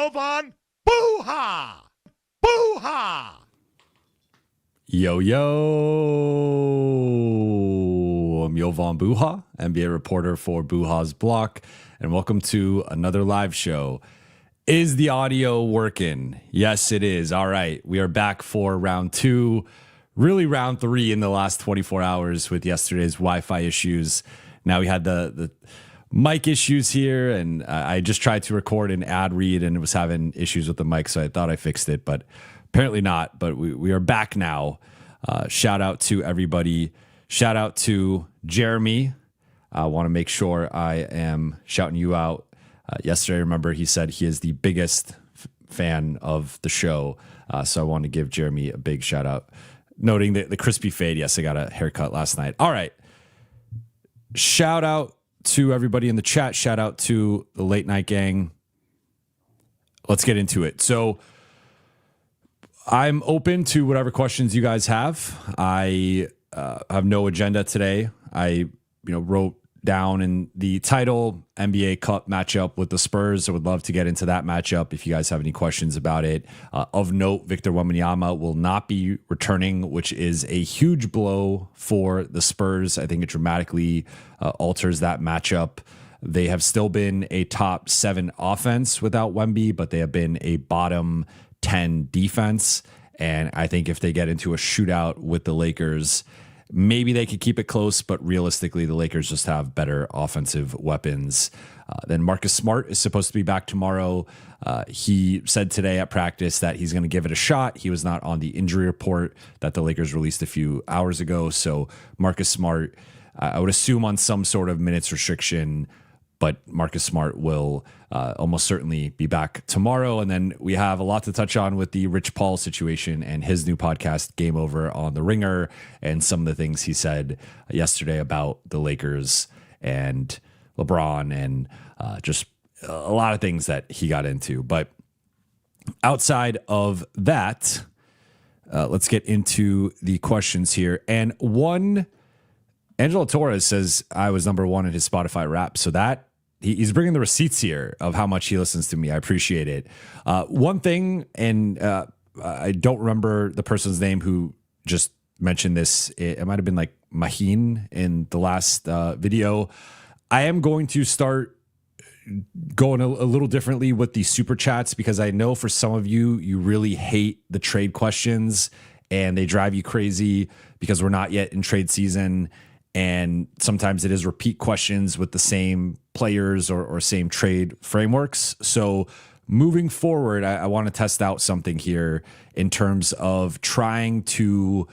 Jovan Buha! Buha! Yo, I'm Jovan Buha, NBA reporter for Buha's Block, and welcome to another live show. Is the audio working? Yes, it is. All right, we are back for round two, really round three in the last 24 hours with yesterday's Wi-Fi issues. Now we had the mic issues here, and I just tried to record an ad read and it was having issues with the mic, so I thought I fixed it, but apparently not. But we are back now. Shout out to everybody. Shout out to Jeremy. I want to make sure I am shouting you out. Yesterday, remember, he said he is the biggest fan of the show. So I want to give Jeremy a big shout out. Noting the crispy fade. Yes, I got a haircut last night. All right. Shout out to everybody in the chat. Shout out to the late night gang. Let's get into it. So I'm open to whatever questions you guys have. I have no agenda today. I wrote down in the title NBA Cup matchup with the Spurs. I would love to get into that matchup if you guys have any questions about it. Of note, Victor Wembanyama will not be returning, which is a huge blow for the Spurs. I think it dramatically alters that matchup. They have still been a top 7 offense without Wemby, but they have been a bottom 10 defense. And I think if they get into a shootout with the Lakers, maybe they could keep it close, but realistically, the Lakers just have better offensive weapons. Then Marcus Smart is supposed to be back tomorrow. He said today at practice that he's going to give it a shot. He was not on the injury report that the Lakers released a few hours ago. So Marcus Smart, I would assume on some sort of minutes restriction, but Marcus Smart will almost certainly be back tomorrow. And then we have a lot to touch on with the Rich Paul situation and his new podcast, Game Over on The Ringer, and some of the things he said yesterday about the Lakers and LeBron and just a lot of things that he got into. But outside of that, let's get into the questions here. And one, Angelo Torres says I was number one in his Spotify rap. So that he's bringing the receipts here of how much he listens to me. I appreciate it. One thing, and I don't remember the person's name who just mentioned this. It might have been like Maheen in the last video. I am going to start going a little differently with the super chats because I know for some of you, you really hate the trade questions and they drive you crazy because we're not yet in trade season. And sometimes it is repeat questions with the same players or same trade frameworks. So moving forward, I want to test out something here in terms of trying to,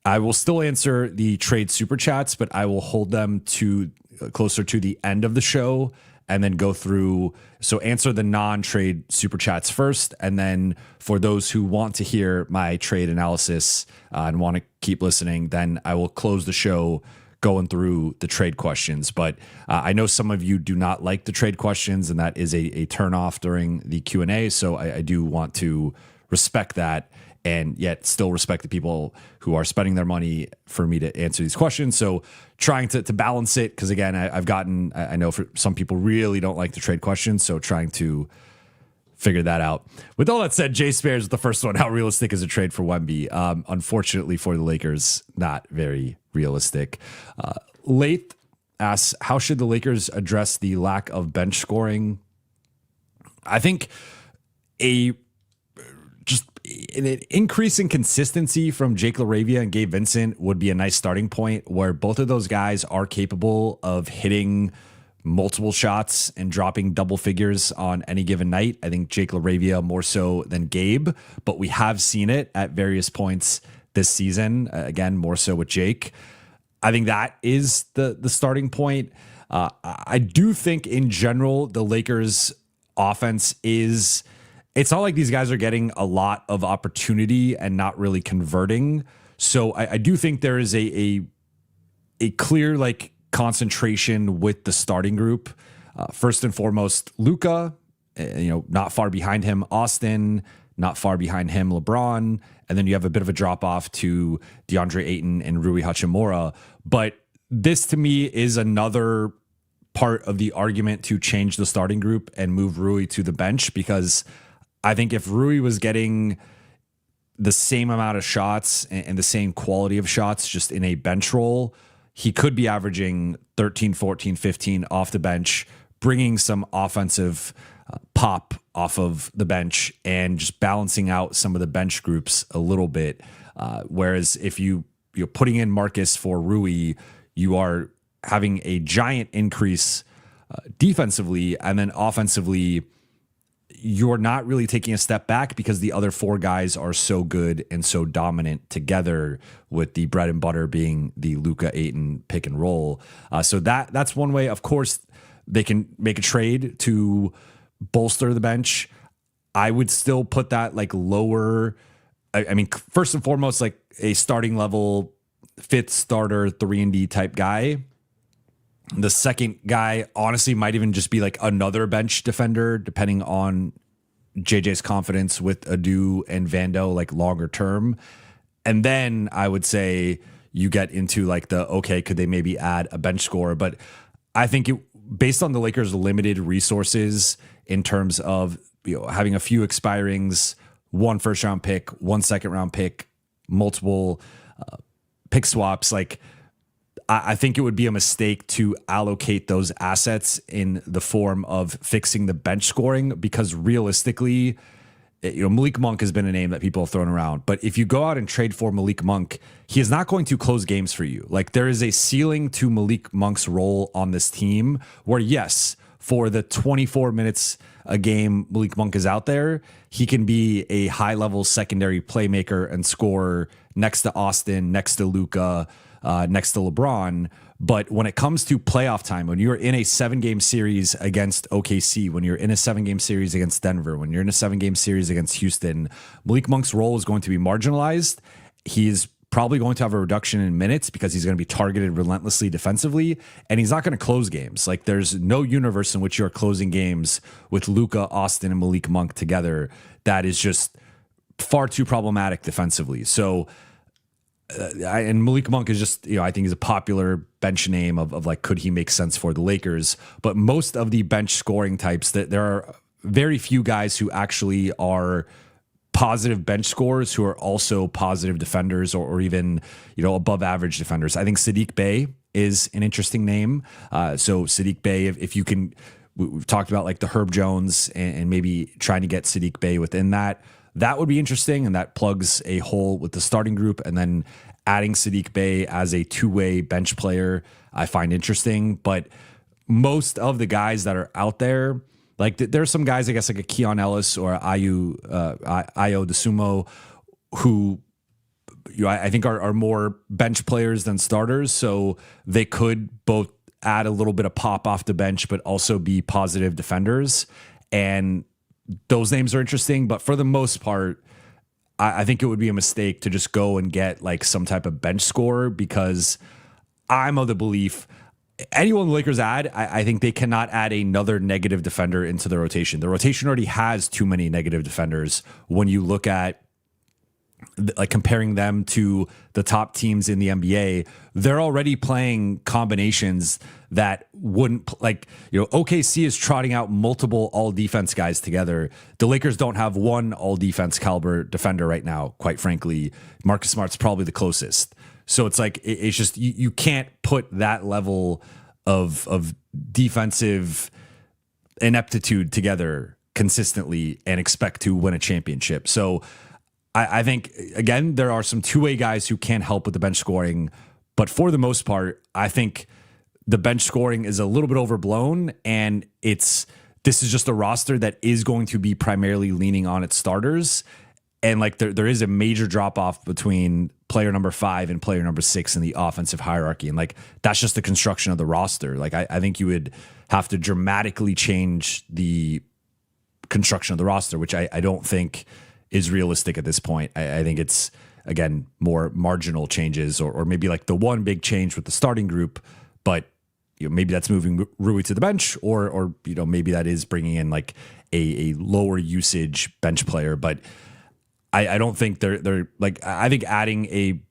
I will still answer the trade super chats, but I will hold them to closer to the end of the show and then go through. So answer the non-trade super chats first. And then for those who want to hear my trade analysis and want to keep listening, then I will close the show going through the trade questions. But I know some of you do not like the trade questions, and that is a turnoff during the Q&A. So I do want to respect that and yet still respect the people who are spending their money for me to answer these questions. So trying to balance it, because again, I know for some people really don't like the trade questions. So trying to figure that out. With all that said, Jay Spares is the first one. How realistic is a trade for Wemby? Unfortunately for the Lakers, not very realistic. Lath asks, how should the Lakers address the lack of bench scoring? I think an increase in consistency from Jake LaRavia and Gabe Vincent would be a nice starting point where both of those guys are capable of hitting multiple shots and dropping double figures on any given night. I think Jake LaRavia more so than Gabe, but we have seen it at various points this season. Again, more so with Jake. I think that is the starting point. I do think in general, the Lakers offense is, it's not like these guys are getting a lot of opportunity and not really converting. So I do think there is a clear concentration with the starting group. First and foremost, Luka, not far behind him, Austin, not far behind him, LeBron. And then you have a bit of a drop off to DeAndre Ayton and Rui Hachimura. But this to me is another part of the argument to change the starting group and move Rui to the bench, because I think if Rui was getting the same amount of shots and the same quality of shots just in a bench role, he could be averaging 13, 14, 15 off the bench, bringing some offensive pop off of the bench and just balancing out some of the bench groups a little bit. Whereas if you're putting in Marcus for Rui, you are having a giant increase defensively, and then offensively, you're not really taking a step back because the other four guys are so good and so dominant together, with the bread and butter being the Luka Ayton pick and roll. So that's one way. Of course, they can make a trade to bolster the bench. I would still put that like lower. I mean, first and foremost, like a starting level, fifth starter, 3-and-D type guy. The second guy, honestly, might even just be like another bench defender, depending on JJ's confidence with Adu and Vando, like longer term. And then I would say you get into like okay, could they maybe add a bench scorer? But I think based on the Lakers' limited resources in terms of having a few expirings, 1 first-round pick, 1 second-round pick, multiple pick swaps, like I think it would be a mistake to allocate those assets in the form of fixing the bench scoring, because realistically, Malik Monk has been a name that people have thrown around. But if you go out and trade for Malik Monk, he is not going to close games for you. Like, there is a ceiling to Malik Monk's role on this team where, yes, for the 24 minutes a game Malik Monk is out there, he can be a high-level secondary playmaker and scorer next to Austin, next to Luka, next to LeBron. But when it comes to playoff time, when you're in a 7-game series against OKC, when you're in a 7-game series against Denver, when you're in a 7-game series against Houston, Malik Monk's role is going to be marginalized. He's probably going to have a reduction in minutes because he's going to be targeted relentlessly defensively, and he's not going to close games. Like, there's no universe in which you're closing games with Luka, Austin, and Malik Monk together. That is just far too problematic defensively. So, and Malik Monk is just, I think he's a popular bench name of like, could he make sense for the Lakers? But most of the bench scoring types, that there are very few guys who actually are positive bench scorers who are also positive defenders or even, above average defenders. I think Sadiq Bey is an interesting name. So Sadiq Bey, if you can, we've talked about like the Herb Jones and maybe trying to get Sadiq Bey within that. That would be interesting, and that plugs a hole with the starting group. And then adding Sadiq Bey as a two-way bench player, I find interesting. But most of the guys that are out there, like there are some guys, I guess, like a Keon Ellis or Ayo DeSumo, who I think are more bench players than starters. So they could both add a little bit of pop off the bench, but also be positive defenders. And those names are interesting, but for the most part, I think it would be a mistake to just go and get like some type of bench scorer, because I'm of the belief anyone the Lakers add, I think they cannot add another negative defender into the rotation. The rotation already has too many negative defenders when you look at like comparing them to the top teams in the NBA. They're already playing combinations that wouldn't OKC is trotting out multiple all defense guys together. The Lakers don't have one all defense caliber defender right now, quite frankly. Marcus Smart's probably the closest. So it's like, it's just, you can't put that level of defensive ineptitude together consistently and expect to win a championship. So I think, again, there are some two-way guys who can help with the bench scoring, but for the most part, I think the bench scoring is a little bit overblown, and this is just a roster that is going to be primarily leaning on its starters. And like there is a major drop off between player number 5 and player number 6 in the offensive hierarchy. And like, that's just the construction of the roster. Like, I think you would have to dramatically change the construction of the roster, which I don't think is realistic at this point. I think it's, again, more marginal changes or maybe like the one big change with the starting group, but maybe that's moving Rui to the bench or maybe that is bringing in like a lower usage bench player. But I don't think they're like, I think adding a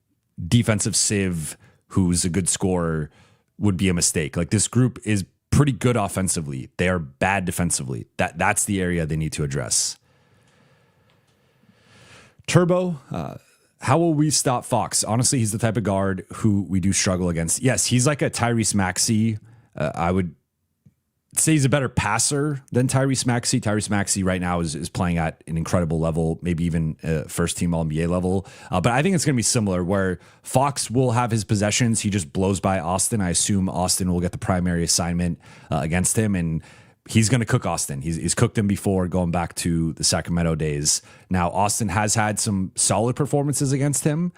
defensive sieve who's a good scorer would be a mistake. Like, this group is pretty good offensively. They are bad defensively. That's the area they need to address. Turbo, how will we stop Fox? Honestly, he's the type of guard who we do struggle against. Yes, he's like a Tyrese Maxey. I would say he's a better passer than Tyrese Maxey. Tyrese Maxey right now is playing at an incredible level, maybe even first team All-NBA level. But I think it's going to be similar where Fox will have his possessions. He just blows by Austin. I assume Austin will get the primary assignment against him, and he's going to cook Austin. He's cooked him before, going back to the Sacramento days. Now, Austin has had some solid performances against him.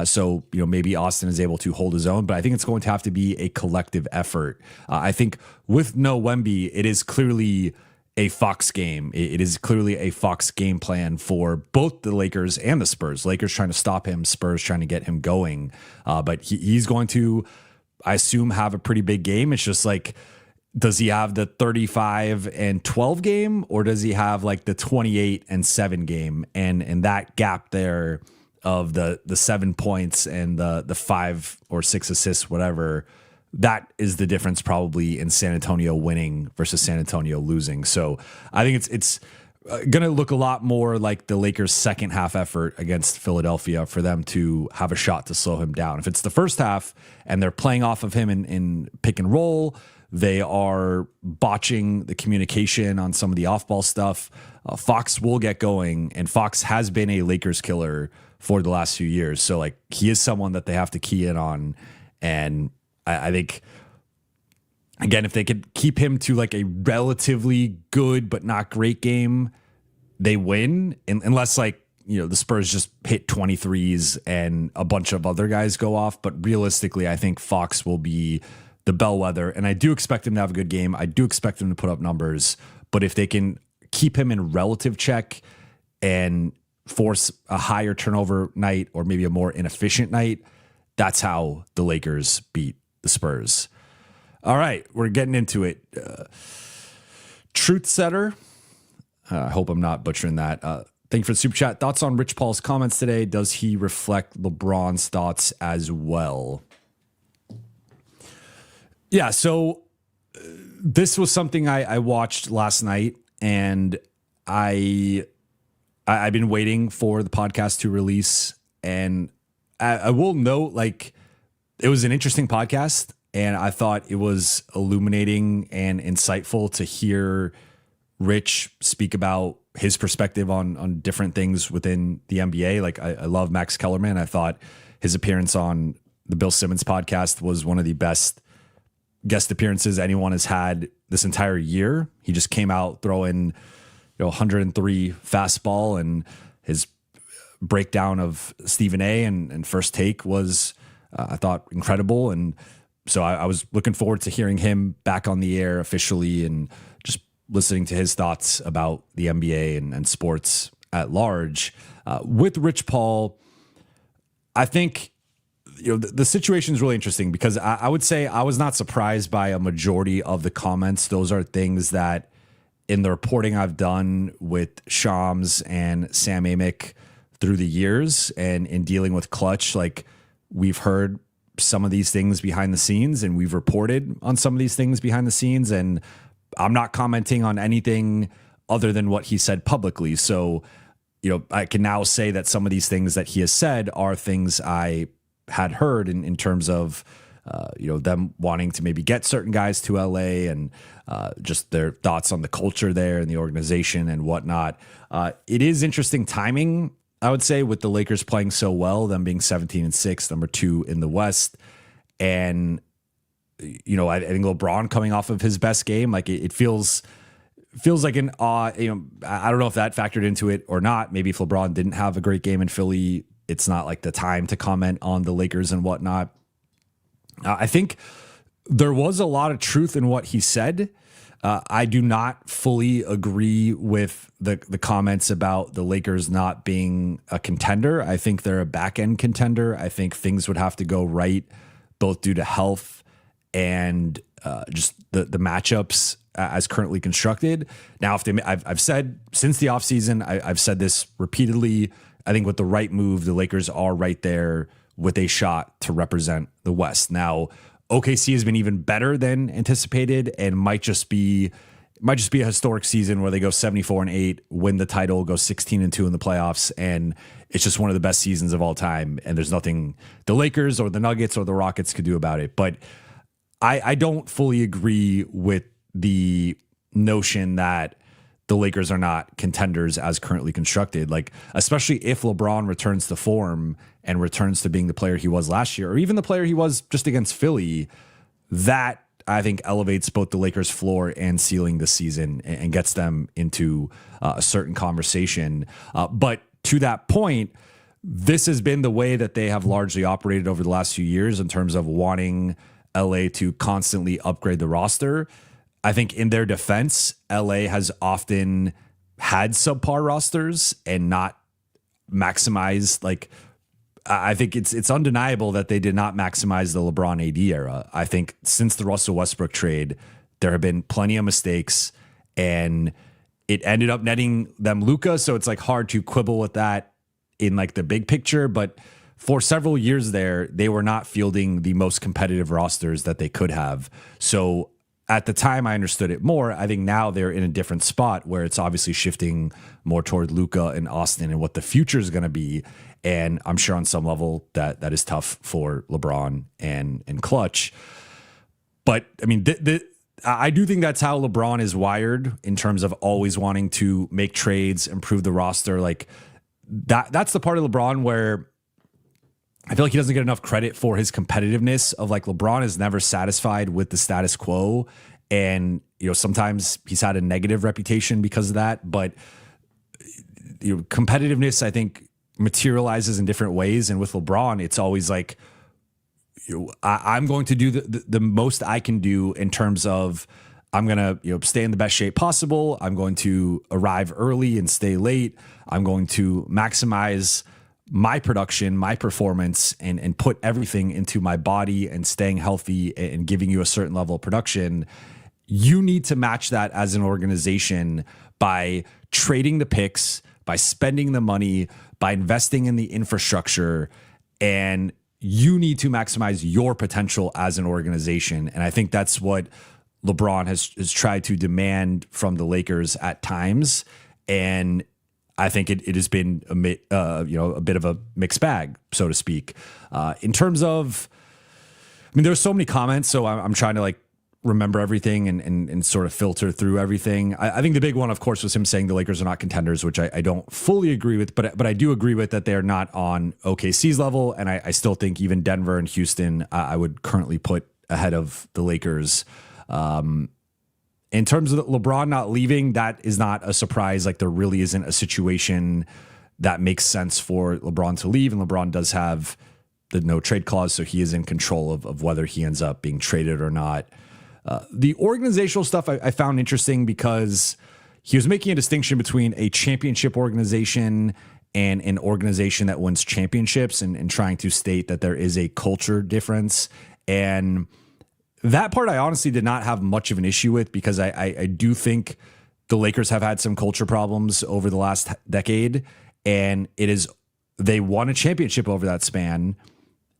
So, maybe Austin is able to hold his own, but I think it's going to have to be a collective effort. I think with no Wemby, it is clearly a Fox game. It is clearly a Fox game plan for both the Lakers and the Spurs. Lakers trying to stop him, Spurs trying to get him going. But he's going to, I assume, have a pretty big game. It's just like, does he have the 35-12 game, or does he have like the 28-7 game? And that gap there of the 7 points and the 5 or 6 assists, whatever, that is the difference probably in San Antonio winning versus San Antonio losing. So I think it's going to look a lot more like the Lakers' second half effort against Philadelphia for them to have a shot to slow him down. If it's the first half and they're playing off of him in pick and roll, they are botching the communication on some of the off-ball stuff, Fox will get going, and Fox has been a Lakers killer for the last few years. So, like, he is someone that they have to key in on, and I think, again, if they could keep him to, like, a relatively good but not great game, they win, unless, like, the Spurs just hit 23s and a bunch of other guys go off. But realistically, I think Fox will be the bellwether, and I do expect him to have a good game. I do expect him to put up numbers, but if they can keep him in relative check and force a higher turnover night or maybe a more inefficient night, that's how the Lakers beat the Spurs. All right, we're getting into it. Truth Setter, I hope I'm not butchering that. Thank you for the super chat. Thoughts on Rich Paul's comments today? Does he reflect LeBron's thoughts as well? Yeah, so this was something I watched last night, and I've been waiting for the podcast to release, and I will note, like, it was an interesting podcast, and I thought it was illuminating and insightful to hear Rich speak about his perspective on different things within the NBA. Like, I love Max Kellerman. I thought his appearance on the Bill Simmons podcast was one of the best guest appearances anyone has had this entire year. He just came out throwing 103 fastball, and his breakdown of Stephen A and First Take was, I thought, incredible. And so I was looking forward to hearing him back on the air officially and just listening to his thoughts about the NBA and sports at large. With Rich Paul, I think the situation is really interesting because I would say I was not surprised by a majority of the comments. Those are things that in the reporting I've done with Shams and Sam Amick through the years and in dealing with Clutch, like, we've heard some of these things behind the scenes and we've reported on some of these things behind the scenes, and I'm not commenting on anything other than what he said publicly. So, I can now say that some of these things that he has said are things I had heard in terms of, them wanting to maybe get certain guys to LA and just their thoughts on the culture there and the organization and whatnot. It is interesting timing, I would say, with the Lakers playing so well, them being 17-6, number 2 in the West. And, I think LeBron coming off of his best game, like it feels like an I don't know if that factored into it or not. Maybe if LeBron didn't have a great game in Philly, it's not like the time to comment on the Lakers and whatnot. I think there was a lot of truth in what he said. I do not fully agree with the comments about the Lakers not being a contender. I think they're a back-end contender. I think things would have to go right, both due to health and just the matchups as currently constructed. Now, I've said since the offseason, I've said this repeatedly. I think with the right move, the Lakers are right there with a shot to represent the West. Now, OKC has been even better than anticipated and might just be a historic season where they go 74-8, win the title, go 16-2 in the playoffs, and it's just one of the best seasons of all time. And there's nothing the Lakers or the Nuggets or the Rockets could do about it. But I don't fully agree with the notion that the Lakers are not contenders as currently constructed. Like, especially if LeBron returns to form and returns to being the player he was last year, or even the player he was just against Philly, that I think elevates both the Lakers' floor and ceiling this season and gets them into a certain conversation. But to that point, this has been the way that they have largely operated over the last few years in terms of wanting LA to constantly upgrade the roster. I think in their defense, LA has often had subpar rosters and not maximized. Like, I think it's undeniable that they did not maximize the LeBron AD era. I think since the Russell Westbrook trade, there have been plenty of mistakes, and it ended up netting them Luka. So it's like hard to quibble with that in like the big picture. But for several years there, they were not fielding the most competitive rosters that they could have. So at the time, I understood it more. I think now they're in a different spot where it's obviously shifting more toward Luka and Austin and what the future is going to be. And I'm sure on some level that is tough for LeBron and Clutch. But I mean, I do think that's how LeBron is wired in terms of always wanting to make trades, improve the roster. Like that's the part of LeBron where I feel like he doesn't get enough credit for his competitiveness of like LeBron is never satisfied with the status quo. And, you know, sometimes he's had a negative reputation because of that. But, you know, competitiveness, I think, materializes in different ways. And with LeBron, it's always like, you know, I'm going to do the most I can do in terms of I'm going to, you know, stay in the best shape possible. I'm going to arrive early and stay late. I'm going to maximize my production, my performance, and put everything into my body and staying healthy and giving you a certain level of production. You need to match that as an organization by trading the picks, by spending the money, by investing in the infrastructure, and you need to maximize your potential as an organization. And I think that's what LeBron has tried to demand from the Lakers at times. And I think it has been a bit of a mixed bag, so to speak. In terms of, I mean, there's so many comments, so I'm trying to like remember everything and sort of filter through everything. I think the big one, of course, was him saying the Lakers are not contenders, which I don't fully agree with, but I do agree with that they are not on OKC's level, and I still think even Denver and Houston I would currently put ahead of the Lakers. In terms of LeBron not leaving, that is not a surprise. Like there really isn't a situation that makes sense for LeBron to leave, and LeBron does have the no trade clause, so he is in control of whether he ends up being traded or not. The organizational stuff I found interesting because he was making a distinction between a championship organization and an organization that wins championships and trying to state that there is a culture difference. And that part I honestly did not have much of an issue with because I do think the Lakers have had some culture problems over the last decade, and they won a championship over that span.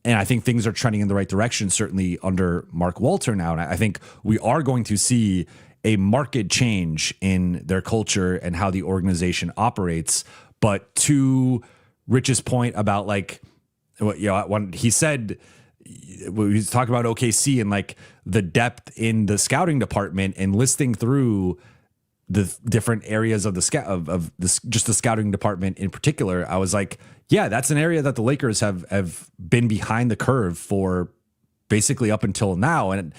And I think things are trending in the right direction, certainly under Mark Walter now. And I think we are going to see a marked change in their culture and how the organization operates. But to Rich's point about like, when he said, we was talking about OKC and like the depth in the scouting department and listing through the different areas of just the scouting department in particular, I was like, yeah, that's an area that the Lakers have been behind the curve for basically up until now. And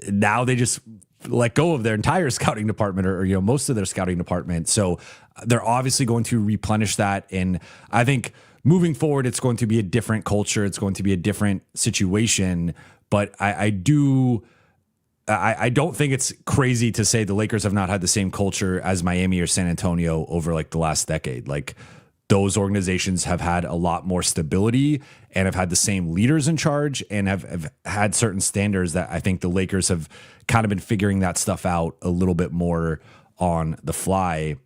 now they just let go of their entire scouting department or most of their scouting department. So they're obviously going to replenish that. And I think moving forward, it's going to be a different culture. It's going to be a different situation. But I don't think it's crazy to say the Lakers have not had the same culture as Miami or San Antonio over like the last decade. Like those organizations have had a lot more stability and have had the same leaders in charge and have had certain standards that I think the Lakers have kind of been figuring that stuff out a little bit more on the fly.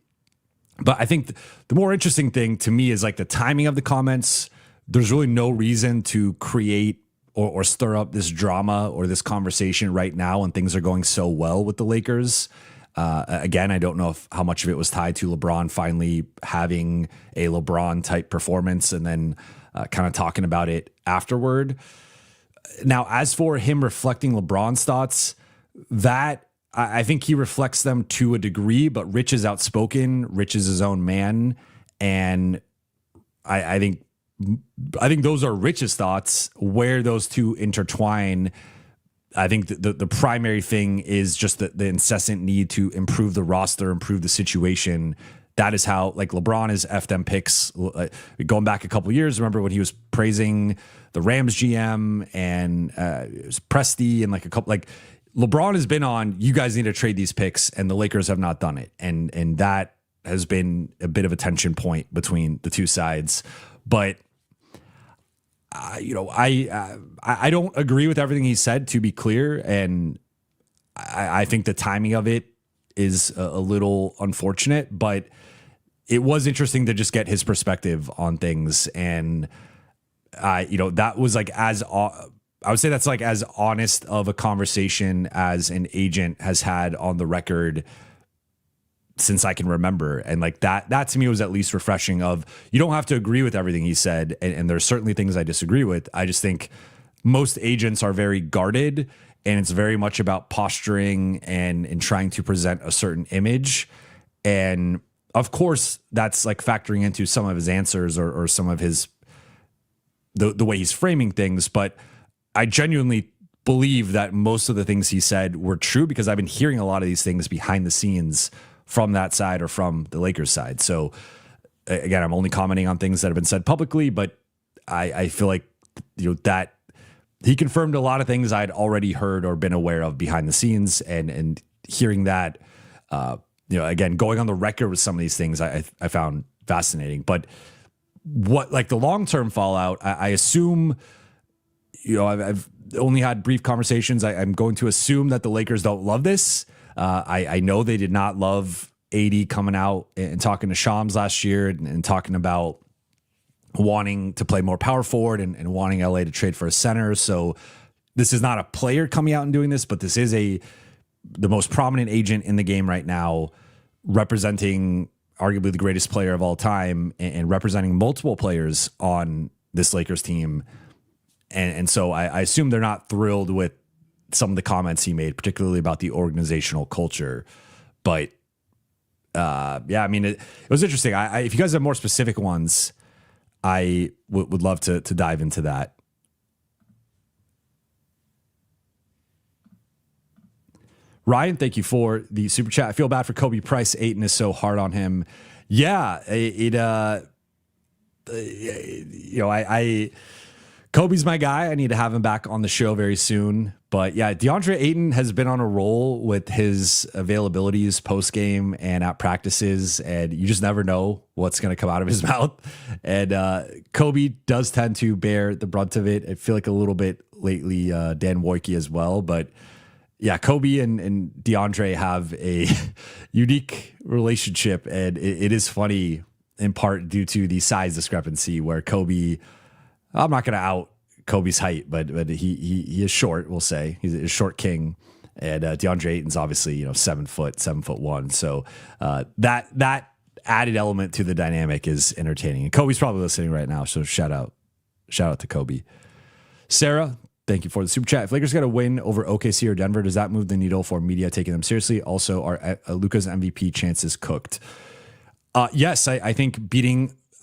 But I think the more interesting thing to me is like the timing of the comments. There's really no reason to create or stir up this drama or this conversation right now when things are going so well with the Lakers. Again, I don't know how much of it was tied to LeBron finally having a LeBron type performance and then kind of talking about it afterward. Now, as for him reflecting LeBron's thoughts, that I think he reflects them to a degree, but Rich is outspoken. Rich is his own man. And I think those are Rich's thoughts. Where those two intertwine, I think the primary thing is just the incessant need to improve the roster, improve the situation. That is how, like, LeBron is F them picks. Going back a couple years, remember when he was praising the Rams GM and it was Presti and like a couple, like LeBron has been on, you guys need to trade these picks, and the Lakers have not done it. And that has been a bit of a tension point between the two sides. But I don't agree with everything he said, to be clear. And I think the timing of it is a little unfortunate, but it was interesting to just get his perspective on things. And, that was like I would say that's like as honest of a conversation as an agent has had on the record since I can remember. And like that to me was at least refreshing. Of, you don't have to agree with everything he said. And there's certainly things I disagree with. I just think most agents are very guarded, and it's very much about posturing and trying to present a certain image. And of course that's like factoring into some of his answers or some of his, the way he's framing things. But I genuinely believe that most of the things he said were true, because I've been hearing a lot of these things behind the scenes from that side or from the Lakers side. So again, I'm only commenting on things that have been said publicly, but I feel like, that he confirmed a lot of things I'd already heard or been aware of behind the scenes, and hearing that, again, going on the record with some of these things, I found fascinating. But what, like, the long-term fallout, I assume, I've only had brief conversations. I'm going to assume that the Lakers don't love this. I know they did not love AD coming out and talking to Shams last year and talking about wanting to play more power forward and wanting LA to trade for a center. So this is not a player coming out and doing this, but this is the most prominent agent in the game right now, representing arguably the greatest player of all time and representing multiple players on this Lakers team. And so I assume they're not thrilled with some of the comments he made, particularly about the organizational culture. But I mean, it was interesting. If you guys have more specific ones, I would love to dive into that. Ryan, thank you for the super chat. I feel bad for Kobe Price. Ayton is so hard on him. Yeah, Kobe's my guy. I need to have him back on the show very soon. But yeah, DeAndre Ayton has been on a roll with his availabilities post game and at practices, and you just never know what's going to come out of his mouth. And Kobe does tend to bear the brunt of it. I feel like a little bit lately, Dan Wojcicki as well. But yeah, Kobe and DeAndre have a unique relationship, and it is funny in part due to the size discrepancy where Kobe, I'm not going to out Kobe's height, but he is short, we'll say. He's a short king. And DeAndre Ayton's obviously, 7 foot, 7'1". So that added element to the dynamic is entertaining. And Kobe's probably listening right now. So shout out to Kobe. Sarah, thank you for the super chat. If Lakers got a win over OKC or Denver, does that move the needle for media taking them seriously? Also, are Luka's MVP chances cooked? Yes, I think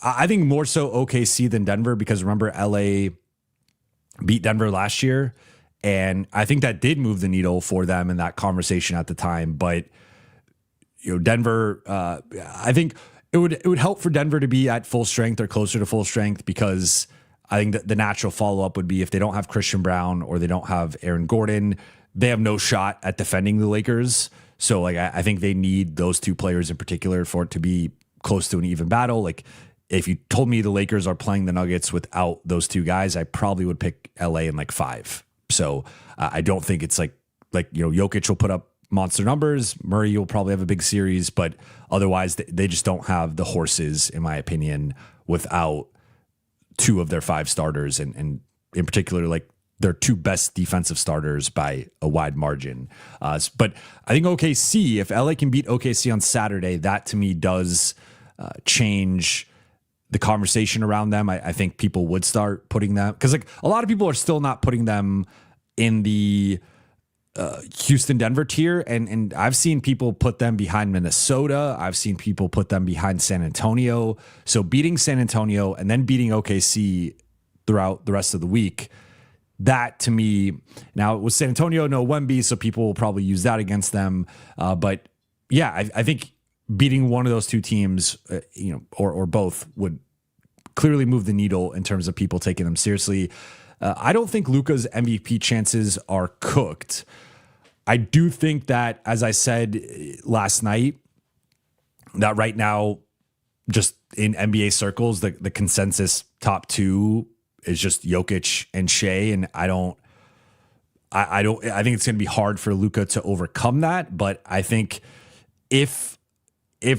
I think more so OKC than Denver, because remember, LA beat Denver last year, and I think that did move the needle for them in that conversation at the time. But Denver, I think it would help for Denver to be at full strength or closer to full strength, because I think that the natural follow-up would be if they don't have Christian Brown or they don't have Aaron Gordon, they have no shot at defending the Lakers. So like I think they need those two players in particular for it to be close to an even battle. Like, if you told me the Lakers are playing the Nuggets without those two guys, I probably would pick LA in like 5. So I don't think it's like Jokic will put up monster numbers. Murray will probably have a big series, but otherwise they just don't have the horses, in my opinion, without 2 of their 5 starters. And in particular, like their two best defensive starters by a wide margin. But I think OKC, if LA can beat OKC on Saturday, that to me does change the conversation around them. I think people would start putting them, because like a lot of people are still not putting them in the Houston-Denver tier. And I've seen people put them behind Minnesota. I've seen people put them behind San Antonio. So beating San Antonio and then beating OKC throughout the rest of the week, that to me, now with San Antonio, no Wemby, so people will probably use that against them. But yeah, I think beating one of those two teams, or both, would clearly move the needle in terms of people taking them seriously. I don't think Luka's MVP chances are cooked. I do think that, as I said last night, that right now, just in NBA circles, the consensus top two is just Jokic and Shea, and I think it's going to be hard for Luka to overcome that. But I think if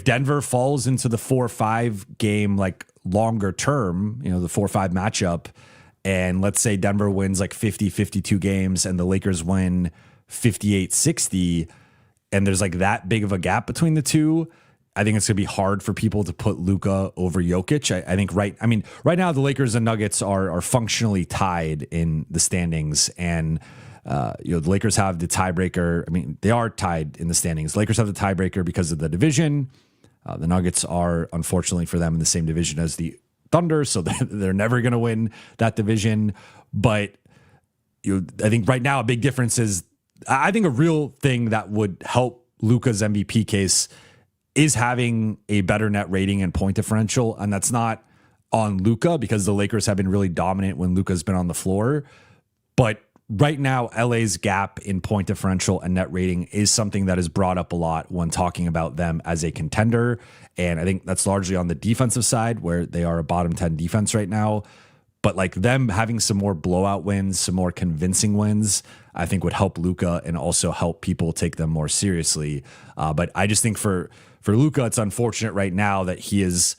Denver falls into the 4-5 game, like longer term, the 4-5 matchup, and let's say Denver wins like 50-52 games and the Lakers win 58-60, and there's like that big of a gap between the two, I think it's going to be hard for people to put Luka over Jokic. I think right now the Lakers and Nuggets are functionally tied in the standings, and the Lakers have the tiebreaker. I mean, they are tied in the standings. The Lakers have the tiebreaker because of the division. The Nuggets are, unfortunately for them, in the same division as the Thunder, so they're never going to win that division. But I think right now a big difference is, I think a real thing that would help Luka's MVP case is having a better net rating and point differential, and that's not on Luka because the Lakers have been really dominant when Luka's been on the floor. But right now, LA's gap in point differential and net rating is something that is brought up a lot when talking about them as a contender. And I think that's largely on the defensive side, where they are a bottom 10 defense right now. But like them having some more blowout wins, some more convincing wins, I think would help Luka and also help people take them more seriously. But I just think for Luka, it's unfortunate right now that he is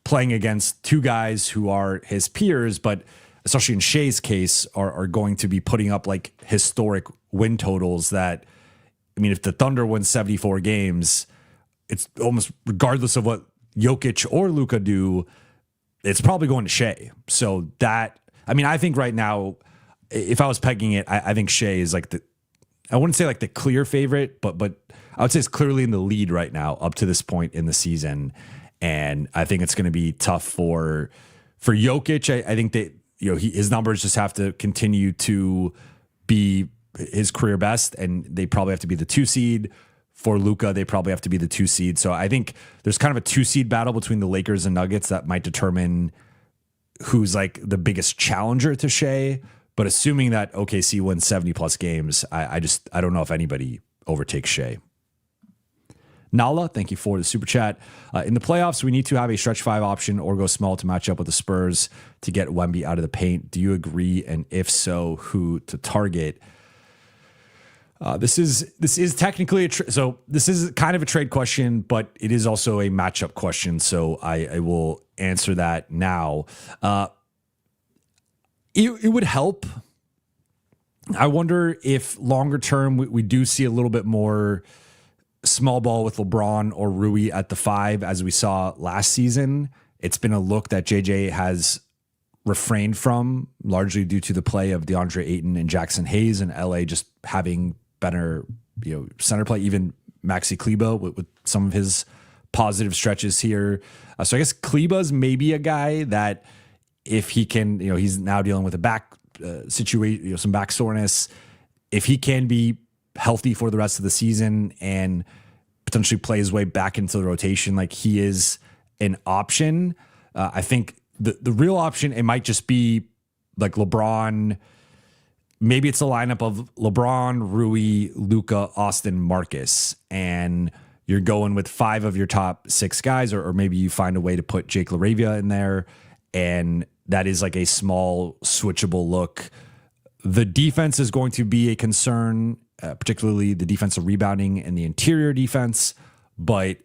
playing against two guys who are his peers, but especially in Shea's case, are going to be putting up like historic win totals that, I mean, if the Thunder win 74 games, it's almost regardless of what Jokic or Luka do, it's probably going to Shea. So that, I mean, I think right now, if I was pegging it, I think Shea is like I wouldn't say like the clear favorite, but I would say it's clearly in the lead right now up to this point in the season. And I think it's going to be tough for Jokic. I think that, his numbers just have to continue to be his career best, and they probably have to be the 2 seed. For Luka, they probably have to be the 2 seed. So I think there's kind of a 2 seed battle between the Lakers and Nuggets that might determine who's like the biggest challenger to Shea. But assuming that OKC wins 70 plus games, I don't know if anybody overtakes Shea. Nala, thank you for the super chat. In the playoffs, we need to have a stretch 5 option or go small to match up with the Spurs to get Wemby out of the paint. Do you agree? And if so, who to target? This is technically this is kind of a trade question, but it is also a matchup question. So I will answer that now. It would help. I wonder if longer term we do see a little bit more small ball with LeBron or Rui at the 5 as we saw last season. It's been a look that JJ has refrained from, largely due to the play of DeAndre Ayton and Jackson Hayes, and LA just having better, center play, even Maxi Kleber with some of his positive stretches here. So I guess Kleber's maybe a guy that if he can, he's now dealing with a back situation, some back soreness. If he can be healthy for the rest of the season and potentially play his way back into the rotation, like he is an option. I think the real option, it might just be like LeBron. Maybe it's a lineup of LeBron, Rui, Luka, Austin, Marcus, and you're going with 5 of your top 6 guys, or maybe you find a way to put Jake LaRavia in there, and that is like a small switchable look. The defense is going to be a concern, particularly the defensive rebounding and the interior defense, but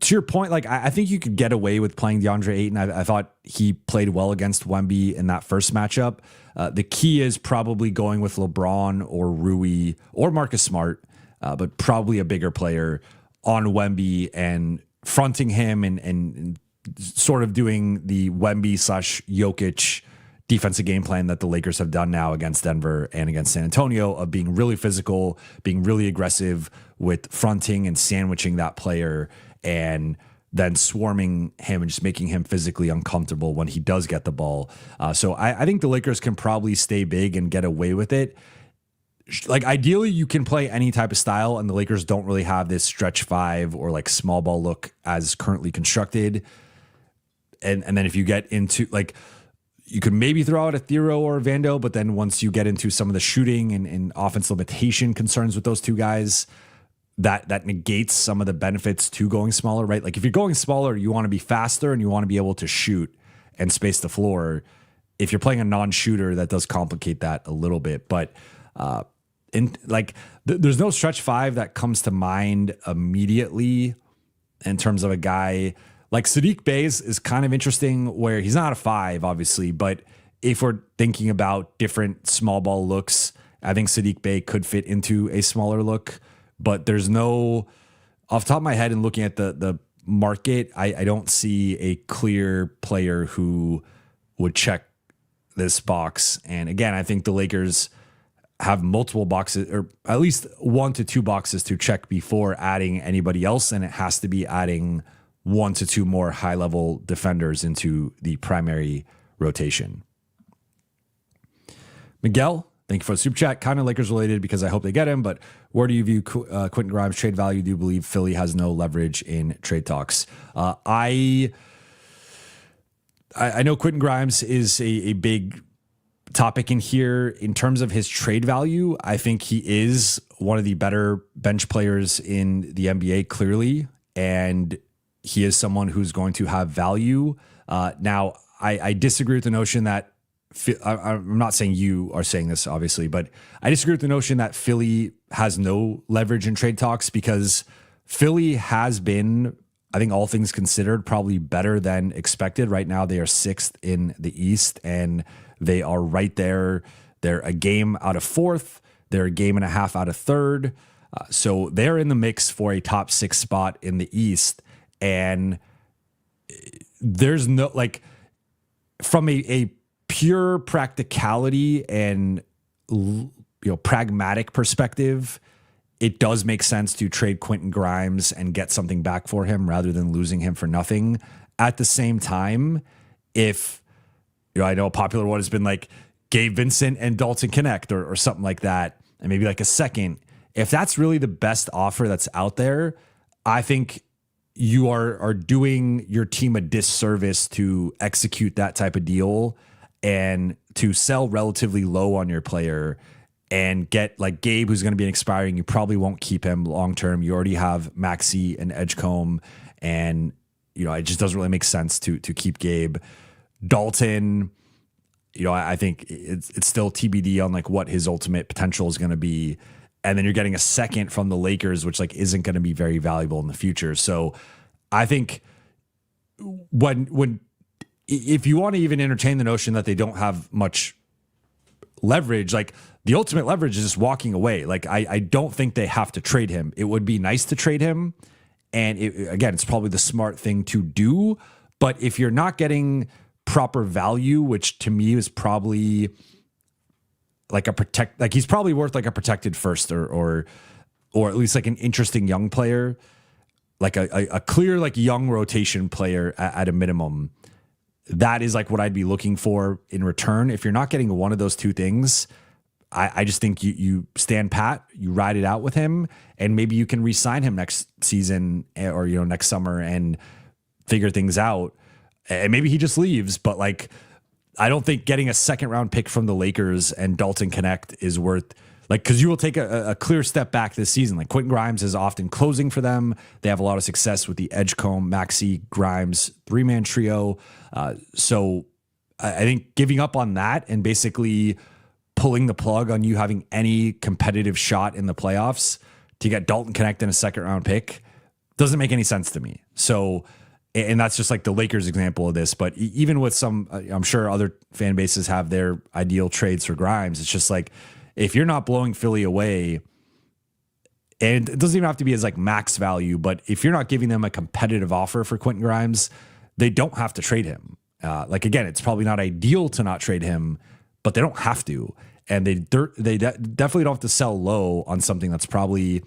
to your point, like I think you could get away with playing DeAndre Ayton. I thought he played well against Wemby in that first matchup. The key is probably going with LeBron or Rui or Marcus Smart, but probably a bigger player on Wemby and fronting him and sort of doing the Wemby / Jokic defensive game plan that the Lakers have done now against Denver and against San Antonio, of being really physical, being really aggressive with fronting and sandwiching that player, and then swarming him and just making him physically uncomfortable when he does get the ball. So I think the Lakers can probably stay big and get away with it. Like ideally you can play any type of style, and the Lakers don't really have this stretch five or like small ball look as currently constructed. And then if you get into like, you could maybe throw out a Thero or a Vando, but then once you get into some of the shooting and offense limitation concerns with those two guys, that negates some of the benefits to going smaller, right? Like if you're going smaller, you want to be faster and you want to be able to shoot and space the floor. If you're playing a non-shooter, that does complicate that a little bit. But there's no stretch five that comes to mind immediately in terms of a guy. Like Sadiq Bey is kind of interesting, where he's not a five, obviously, but if we're thinking about different small ball looks, I think Sadiq Bey could fit into a smaller look. But there's no, off the top of my head and looking at the market, I don't see a clear player who would check this box. And again, I think the Lakers have multiple boxes, or at least 1 to 2 boxes to check before adding anybody else, and it has to be adding 1 to 2 more high-level defenders into the primary rotation. Miguel, thank you for the super chat. Kind of Lakers related because I hope they get him, but where do you view Quentin Grimes' trade value? Do you believe Philly has no leverage in trade talks? I know Quentin Grimes is a big topic in here. In terms of his trade value, I think he is one of the better bench players in the NBA, clearly, and he is someone who's going to have value. Now, I disagree with the notion that I'm not saying you are saying this, obviously, but I disagree with the notion that Philly has no leverage in trade talks, because Philly has been, I think all things considered, probably better than expected. Right now, they are 6th in the East, and they are right there. They're a game out of 4th. They're a game and a half out of 3rd. So they're in the mix for a top 6 spot in the East. And there's no, like, from a pure practicality and, pragmatic perspective, it does make sense to trade Quentin Grimes and get something back for him rather than losing him for nothing. At the same time, if, I know a popular one has been like Gabe Vincent and Dalton Connect or something like that, and maybe like a second. If that's really the best offer that's out there, I think you are doing your team a disservice to execute that type of deal and to sell relatively low on your player and get like Gabe, who's going to be expiring. You probably won't keep him long term. You already have Maxey and Edgecombe, and it just doesn't really make sense to keep Gabe. Dalton, I think it's still TBD on like what his ultimate potential is going to be. And then you're getting a second from the Lakers, which like isn't going to be very valuable in the future. So I think if you want to even entertain the notion that they don't have much leverage, like the ultimate leverage is just walking away. Like I don't think they have to trade him. It would be nice to trade him. And again, it's probably the smart thing to do. But if you're not getting proper value, which to me is probably like he's probably worth like a protected first or at least like an interesting young player, like a clear like young rotation player at a minimum. That is like what I'd be looking for in return. If you're not getting one of those two things, I just think you stand pat, you ride it out with him, and maybe you can re-sign him next season or next summer and figure things out. And maybe he just leaves, but like, I don't think getting a 2nd round pick from the Lakers and Dalton Connect is worth, like, because you will take a clear step back this season. Like Quentin Grimes is often closing for them. They have a lot of success with the Edgecombe, Maxey, Grimes 3-man trio. So I think giving up on that and basically pulling the plug on you having any competitive shot in the playoffs to get Dalton Connect and a 2nd round pick doesn't make any sense to me. So, and that's just like the Lakers example of this. But even with some, I'm sure other fan bases have their ideal trades for Grimes. It's just like, if you're not blowing Philly away, and it doesn't even have to be as like max value, but if you're not giving them a competitive offer for Quentin Grimes, they don't have to trade him. Like, again, it's probably not ideal to not trade him, but they don't have to. And they definitely don't have to sell low on something that's probably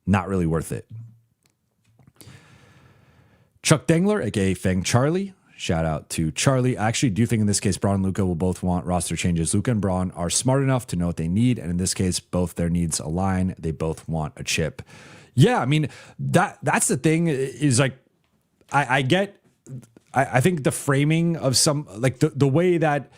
not really worth it. Chuck Dengler, aka Fang Charlie. Shout out to Charlie. I actually do think in this case, Braun and Luka will both want roster changes. Luka and Braun are smart enough to know what they need. And in this case, both their needs align. They both want a chip. Yeah, I mean, that's the thing is like, I think the framing of some, like the way that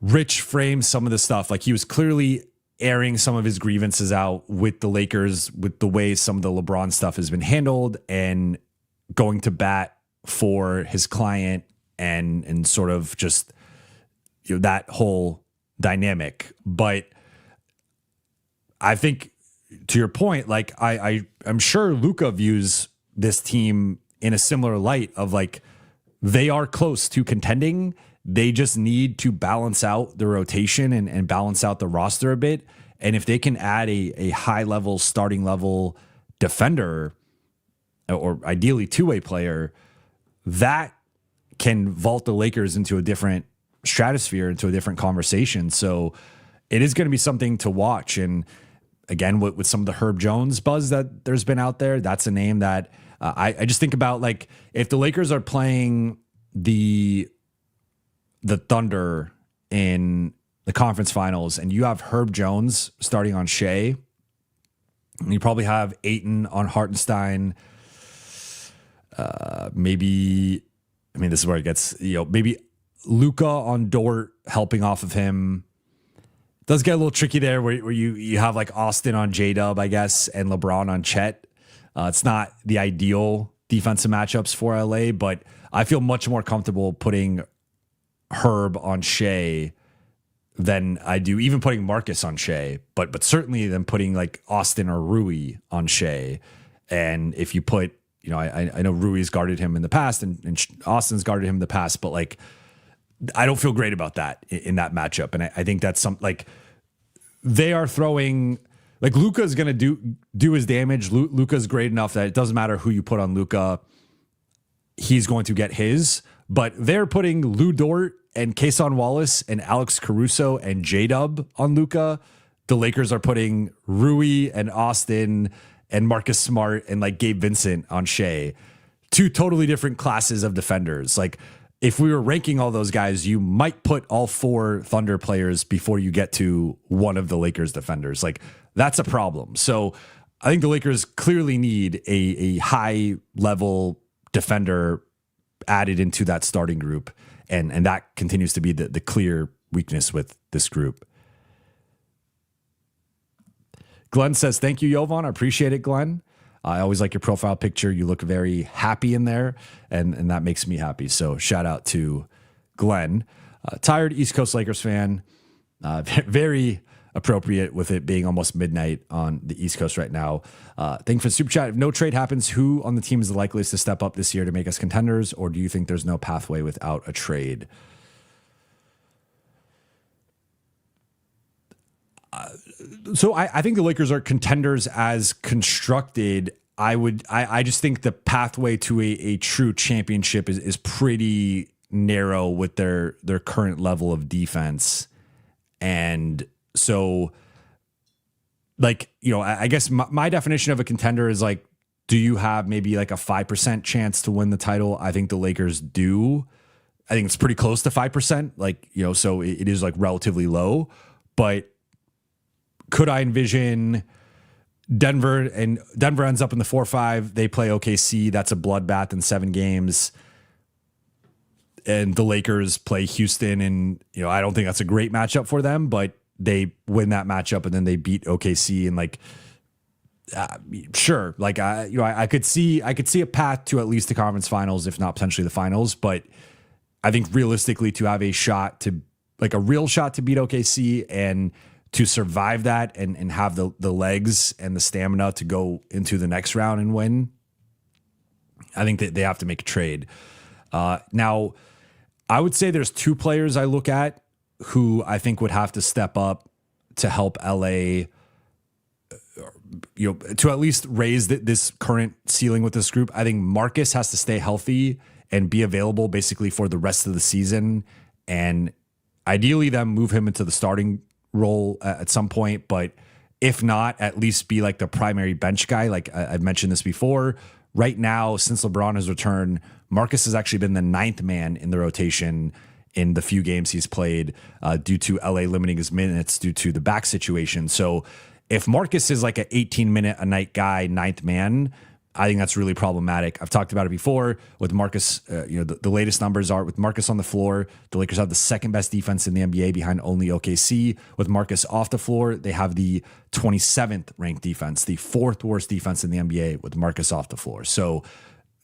Rich frames some of the stuff, like he was clearly airing some of his grievances out with the Lakers, with the way some of the LeBron stuff has been handled and going to bat for his client and sort of just, you know, that whole dynamic. But I think to your point, like I'm sure Luka views this team in a similar light of like, they are close to contending. They just need to balance out the rotation and balance out the roster a bit. And if they can add a high level, starting level defender, or ideally two-way player, that can vault the Lakers into a different stratosphere, into a different conversation. So it is going to be something to watch. And again, with some of the Herb Jones buzz that there's been out there, that's a name that I just think about, like, if the Lakers are playing the Thunder in the conference finals and you have Herb Jones starting on Shea, and you probably have Ayton on Hartenstein, maybe, I mean, this is where it gets, you know, maybe Luka on Dort helping off of him. It does get a little tricky there where you have like Austin on J-Dub, I guess, and LeBron on Chet. It's not the ideal defensive matchups for LA, but I feel much more comfortable putting Herb on Shea than I do even putting Marcus on Shea, but certainly than putting like Austin or Rui on Shea. And if you put, you know, I know Rui's guarded him in the past and Austin's guarded him in the past, but like, I don't feel great about that in that matchup. And I think that's some, like, they are throwing, like, Luka's going to do his damage. Luka's great enough that it doesn't matter who you put on Luka, he's going to get his. But they're putting Lou Dort and Kason Wallace and Alex Caruso and J-Dub on Luka. The Lakers are putting Rui and Austin and Marcus Smart and like Gabe Vincent on Shea. Two totally different classes of defenders. Like, if we were ranking all those guys, you might put all four Thunder players before you get to one of the Lakers defenders. Like, that's a problem. So I think the Lakers clearly need a high level defender added into that starting group. And that continues to be the clear weakness with this group. Glenn says, thank you, Jovan. I appreciate it, Glenn. I always like your profile picture. You look very happy in there, and that makes me happy. So shout out to Glenn. Tired East Coast Lakers fan. Very appropriate with it being almost midnight on the East Coast right now. Thank you for the super chat. If no trade happens, who on the team is the likeliest to step up this year to make us contenders, or do you think there's no pathway without a trade? So I think the Lakers are contenders as constructed. I just think the pathway to a true championship is pretty narrow with their current level of defense. And so, like, you know, I guess my definition of a contender is like, do you have maybe like a 5% chance to win the title? I think the Lakers do. I think it's pretty close to 5%. Like, you know, so it is like relatively low, but could I envision Denver ends up in the 4-5? They play OKC. That's a bloodbath in 7 games. And the Lakers play Houston. And, you know, I don't think that's a great matchup for them, but they win that matchup and then they beat OKC. And like, sure. Like, I could see a path to at least the conference finals, if not potentially the finals. But I think realistically to have a shot to, like, a real shot to beat OKC and to survive that and have the legs and the stamina to go into the next round and win, I think that they have to make a trade. Now, I would say there's two players I look at who I think would have to step up to help LA, to at least raise this current ceiling with this group. I think Marcus has to stay healthy and be available basically for the rest of the season, and ideally then move him into the starting role at some point. But if not, at least be like the primary bench guy. Like I've mentioned this before. Right now, since LeBron has returned, Marcus has actually been the 9th man in the rotation in the few games he's played due to LA limiting his minutes due to the back situation. So if Marcus is like an 18-minute a night guy, 9th man, I think that's really problematic. I've talked about it before with Marcus. The latest numbers are with Marcus on the floor, the Lakers have the 2nd best defense in the NBA behind only OKC. With Marcus off the floor, they have the 27th ranked defense, the 4th worst defense in the NBA with Marcus off the floor. So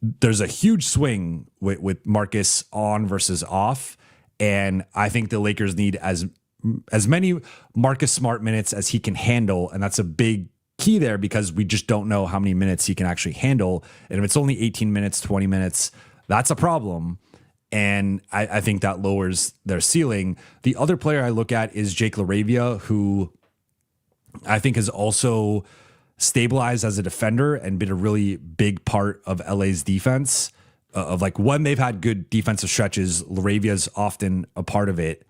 there's a huge swing with Marcus on versus off. And I think the Lakers need as many Marcus Smart minutes as he can handle. And that's a big key there because we just don't know how many minutes he can actually handle. And if it's only 18 minutes, 20 minutes, that's a problem. And I think that lowers their ceiling. The other player I look at is Jake LaRavia, who I think has also stabilized as a defender and been a really big part of LA's defense. Of like when they've had good defensive stretches, LaRavia's often a part of it.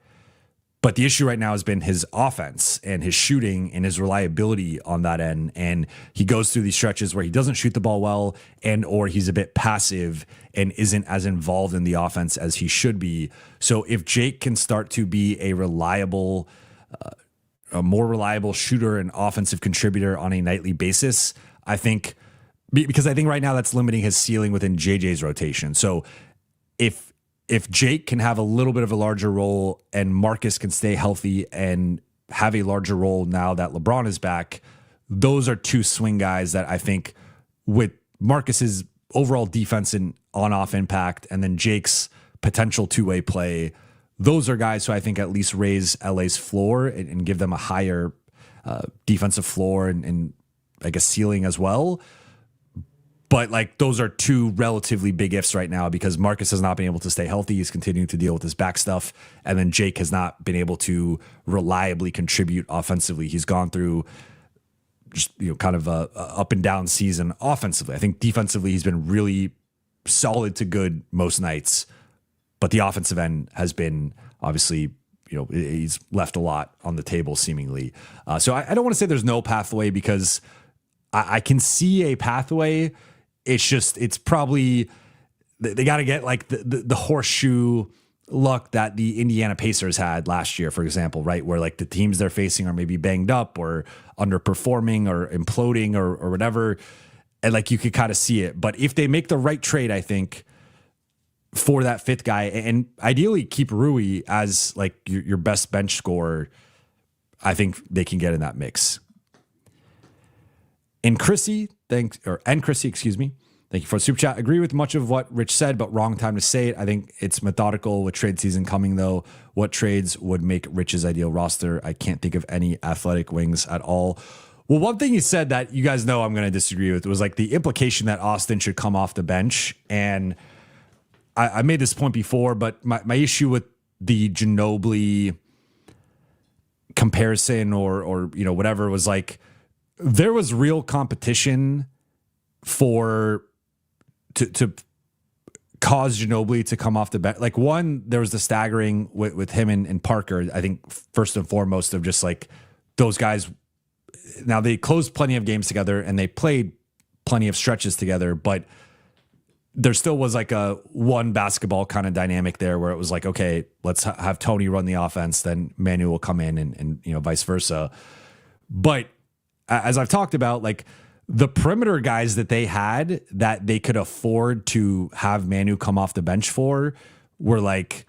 But the issue right now has been his offense and his shooting and his reliability on that end. And he goes through these stretches where he doesn't shoot the ball well and or he's a bit passive and isn't as involved in the offense as he should be. So if Jake can start to be a more reliable shooter and offensive contributor on a nightly basis, I think, because I think right now that's limiting his ceiling within JJ's rotation. So if Jake can have a little bit of a larger role and Marcus can stay healthy and have a larger role now that LeBron is back, those are two swing guys that I think with Marcus's overall defense and on-off impact and then Jake's potential two-way play, those are guys who I think at least raise LA's floor and give them a higher defensive floor and I guess ceiling as well. But like those are two relatively big ifs right now because Marcus has not been able to stay healthy. He's continuing to deal with his back stuff. And then Jake has not been able to reliably contribute offensively. He's gone through just, kind of a up and down season offensively. I think defensively he's been really solid to good most nights, but the offensive end has been obviously, he's left a lot on the table seemingly. So I don't want to say there's no pathway because I can see a pathway. It's probably, they got to get like the horseshoe luck that the Indiana Pacers had last year, for example, right? Where like the teams they're facing are maybe banged up or underperforming or imploding or whatever. And like you could kind of see it. But if they make the right trade, I think, for that 5th guy and ideally keep Rui as like your best bench scorer, I think they can get in that mix. And Chrissy, excuse me. Thank you for the super chat. Agree with much of what Rich said, but wrong time to say it. I think it's methodical with trade season coming, though. What trades would make Rich's ideal roster? I can't think of any athletic wings at all. Well, one thing he said that you guys know I'm going to disagree with was like the implication that Austin should come off the bench. And I made this point before, but my issue with the Ginobili comparison or whatever was like, there was real competition to cause Ginobili to come off the bench. Like one, there was the staggering with him and Parker. I think first and foremost of just like those guys. Now they closed plenty of games together and they played plenty of stretches together, but there still was like a one basketball kind of dynamic there where it was like, okay, let's have Tony run the offense, then Manu will come in and vice versa. But as I've talked about, like the perimeter guys that they had that they could afford to have Manu come off the bench for were like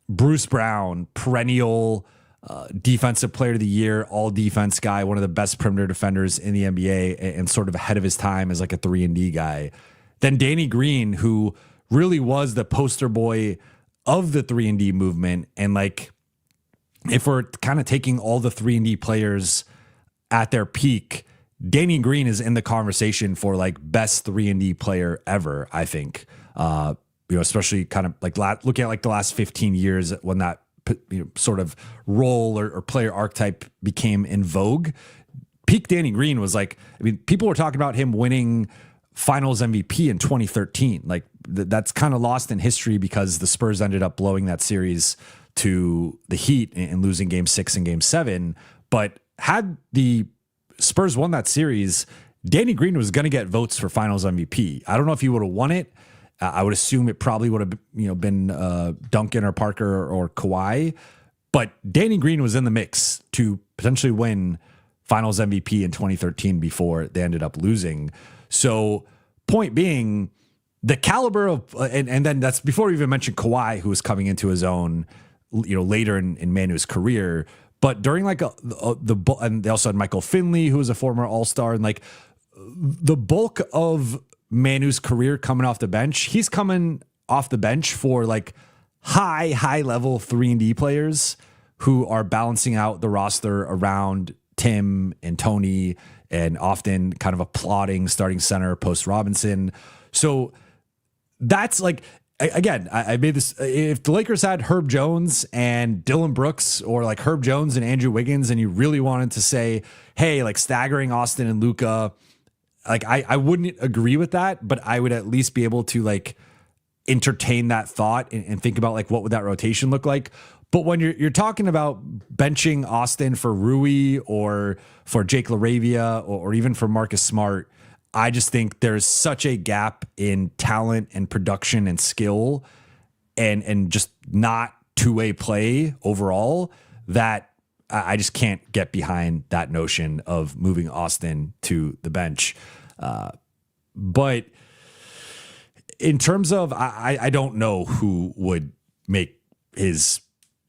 Bruce Brown, perennial defensive player of the year, all defense guy, one of the best perimeter defenders in the NBA and sort of ahead of his time as like a 3-and-D guy. Then Danny Green, who really was the poster boy of the 3-and-D movement. And like, if we're kind of taking all the 3-and-D players at their peak, Danny Green is in the conversation for like best 3-and-D player ever, I think. Especially kind of like looking at like the last 15 years when that sort of role or player archetype became in vogue. Peak Danny Green was like, people were talking about him winning Finals MVP in 2013. Like that's kind of lost in history because the Spurs ended up blowing that series to the Heat and losing Game 6 and Game 7. But had the Spurs won that series, Danny Green was going to get votes for Finals MVP. I don't know if he would have won it. I would assume it probably would have been Duncan or Parker or Kawhi. But Danny Green was in the mix to potentially win Finals MVP in 2013 before they ended up losing. So point being, the caliber of and then that's before we even mentioned Kawhi, who was coming into his own later in Manu's career. But during like and they also had Michael Finley, who was a former All-Star, and like the bulk of Manu's career coming off the bench, he's coming off the bench for like high level 3-and-D players who are balancing out the roster around Tim and Tony and often kind of applauding starting center post Robinson. So that's like, again, I made this, if the Lakers had Herb Jones and Dylan Brooks or like Herb Jones and Andrew Wiggins, and you really wanted to say, hey, like staggering Austin and Luka, like I wouldn't agree with that, but I would at least be able to like entertain that thought and think about like what would that rotation look like. But when you're talking about benching Austin for Rui or for Jake LaRavia or even for Marcus Smart, I just think there's such a gap in talent and production and skill and just not two-way play overall that I just can't get behind that notion of moving Austin to the bench. But in terms of, I don't know who would make his,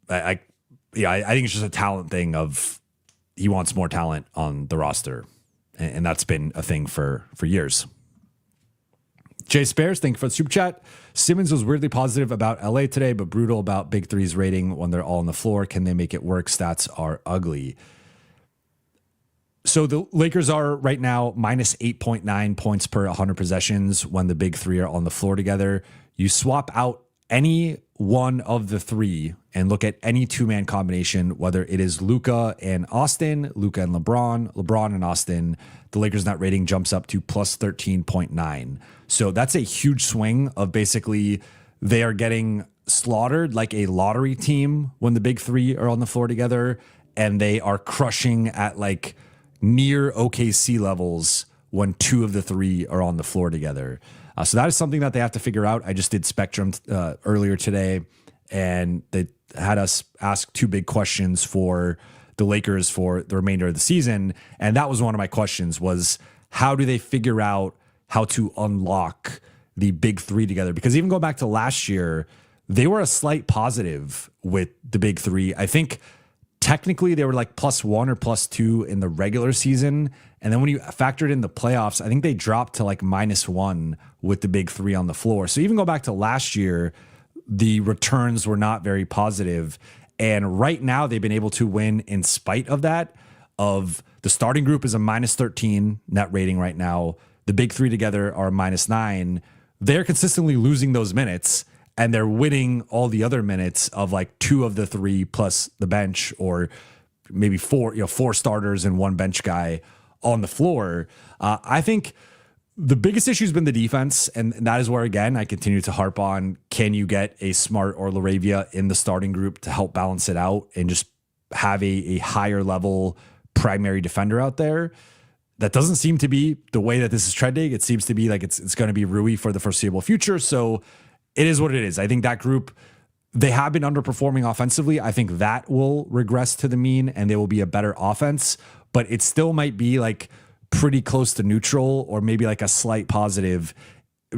I think it's just a talent thing of he wants more talent on the roster. And that's been a thing for years. Jay Spares, thank you for the super chat. Simmons was weirdly positive about LA today, but brutal about Big Three's rating when they're all on the floor. Can they make it work? Stats are ugly. So the Lakers are right now minus 8.9 points per 100 possessions when the Big Three are on the floor together. You swap out any one of the three and look at any two-man combination, whether it is Luka and Austin, Luka and LeBron, LeBron and Austin, the Lakers net rating jumps up to plus 13.9. So that's a huge swing of basically they are getting slaughtered like a lottery team when the Big Three are on the floor together, and they are crushing at like near OKC levels when two of the three are on the floor together. So that is something that they have to figure out. I just did Spectrum earlier today, and they had us ask two big questions for the Lakers for the remainder of the season. And that was one of my questions was, how do they figure out how to unlock the Big Three together? Because even going back to last year, they were a slight positive with the Big Three. I think technically they were like +1 or +2 in the regular season. And then when you factored in the playoffs, I think they dropped to like -1 with the Big Three on the floor. So even go back to last year, the returns were not very positive. And right now they've been able to win in spite of that. Of the starting group is a -13 net rating right now. The Big Three together are a -9. They're consistently losing those minutes, and they're winning all the other minutes of like two of the three plus the bench, or maybe four starters and one bench guy on the floor. I think the biggest issue has been the defense, and that is where, again, I continue to harp on, can you get a Smart or LaRavia in the starting group to help balance it out and just have a higher level primary defender out there? That doesn't seem to be the way that this is trending. It seems to be like it's going to be Rui for the foreseeable future. So it is what it is. I think that group, they have been underperforming offensively. I think that will regress to the mean and they will be a better offense, but it still might be like pretty close to neutral or maybe like a slight positive,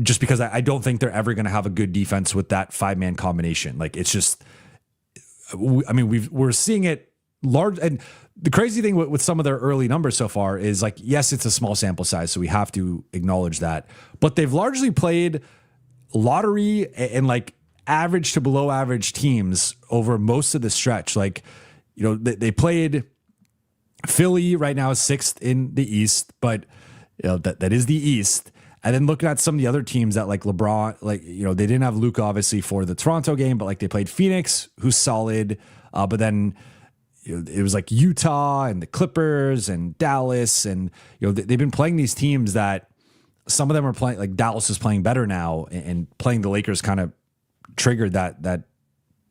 just because I don't think they're ever going to have a good defense with that 5-man combination. Like it's just, I mean, we're seeing it large. And the crazy thing with some of their early numbers so far is like, yes, it's a small sample size, so we have to acknowledge that, but they've largely played lottery and like average to below average teams over most of the stretch. Like, they played Philly right now is 6th in the East, but that is the East. And then looking at some of the other teams that like LeBron, they didn't have Luka obviously for the Toronto game, but like they played Phoenix, who's solid. But then it was like Utah and the Clippers and Dallas, and they've been playing these teams that some of them are playing. Like Dallas is playing better now, and playing the Lakers kind of triggered that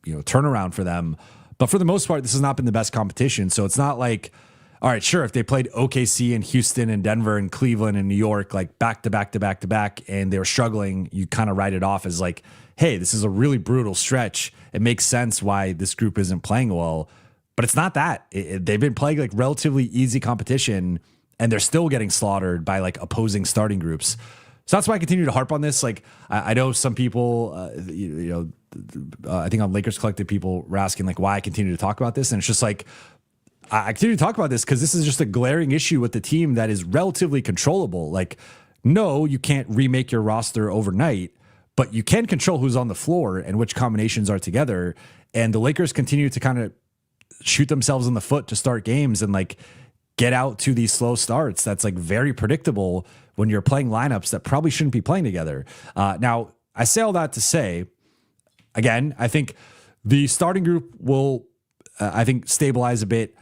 turnaround for them. But for the most part, this has not been the best competition. So it's not like, all right, sure, if they played OKC and Houston and Denver and Cleveland and New York, like back to back to back to back, and they were struggling, you kind of write it off as like, hey, this is a really brutal stretch. It makes sense why this group isn't playing well. But it's not that. They've been playing like relatively easy competition, and they're still getting slaughtered by like opposing starting groups. So that's why I continue to harp on this. Like, I know some people, I think on Lakers Collective, people were asking like why I continue to talk about this. And it's just like, I continue to talk about this because this is just a glaring issue with the team that is relatively controllable. Like, no, you can't remake your roster overnight, but you can control who's on the floor and which combinations are together. And the Lakers continue to kind of shoot themselves in the foot to start games and like get out to these slow starts. That's like very predictable when you're playing lineups that probably shouldn't be playing together. Now, I say all that to say, again, I think the starting group will, stabilize a bit.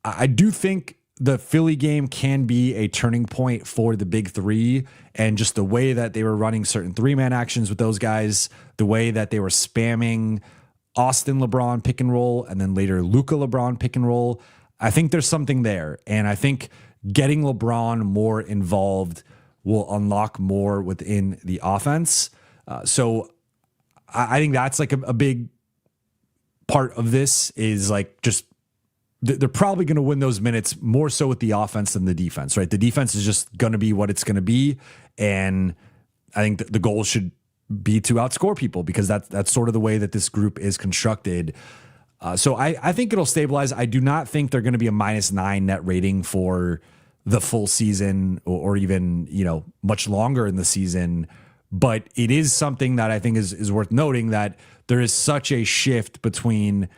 I do think the Philly game can be a turning point for the big three, and just the way that they were running certain 3-man actions with those guys, the way that they were spamming Austin LeBron pick and roll, and then later Luka LeBron pick and roll. I think there's something there. And I think getting LeBron more involved will unlock more within the offense. So I think that's like a big part of this is like just they're probably going to win those minutes more so with the offense than the defense, right? The defense is just going to be what it's going to be. And I think the goal should be to outscore people because that's sort of the way that this group is constructed. So I think it'll stabilize. I do not think they're going to be a -9 net rating for the full season or even, much longer in the season. But it is something that I think is worth noting, that there is such a shift between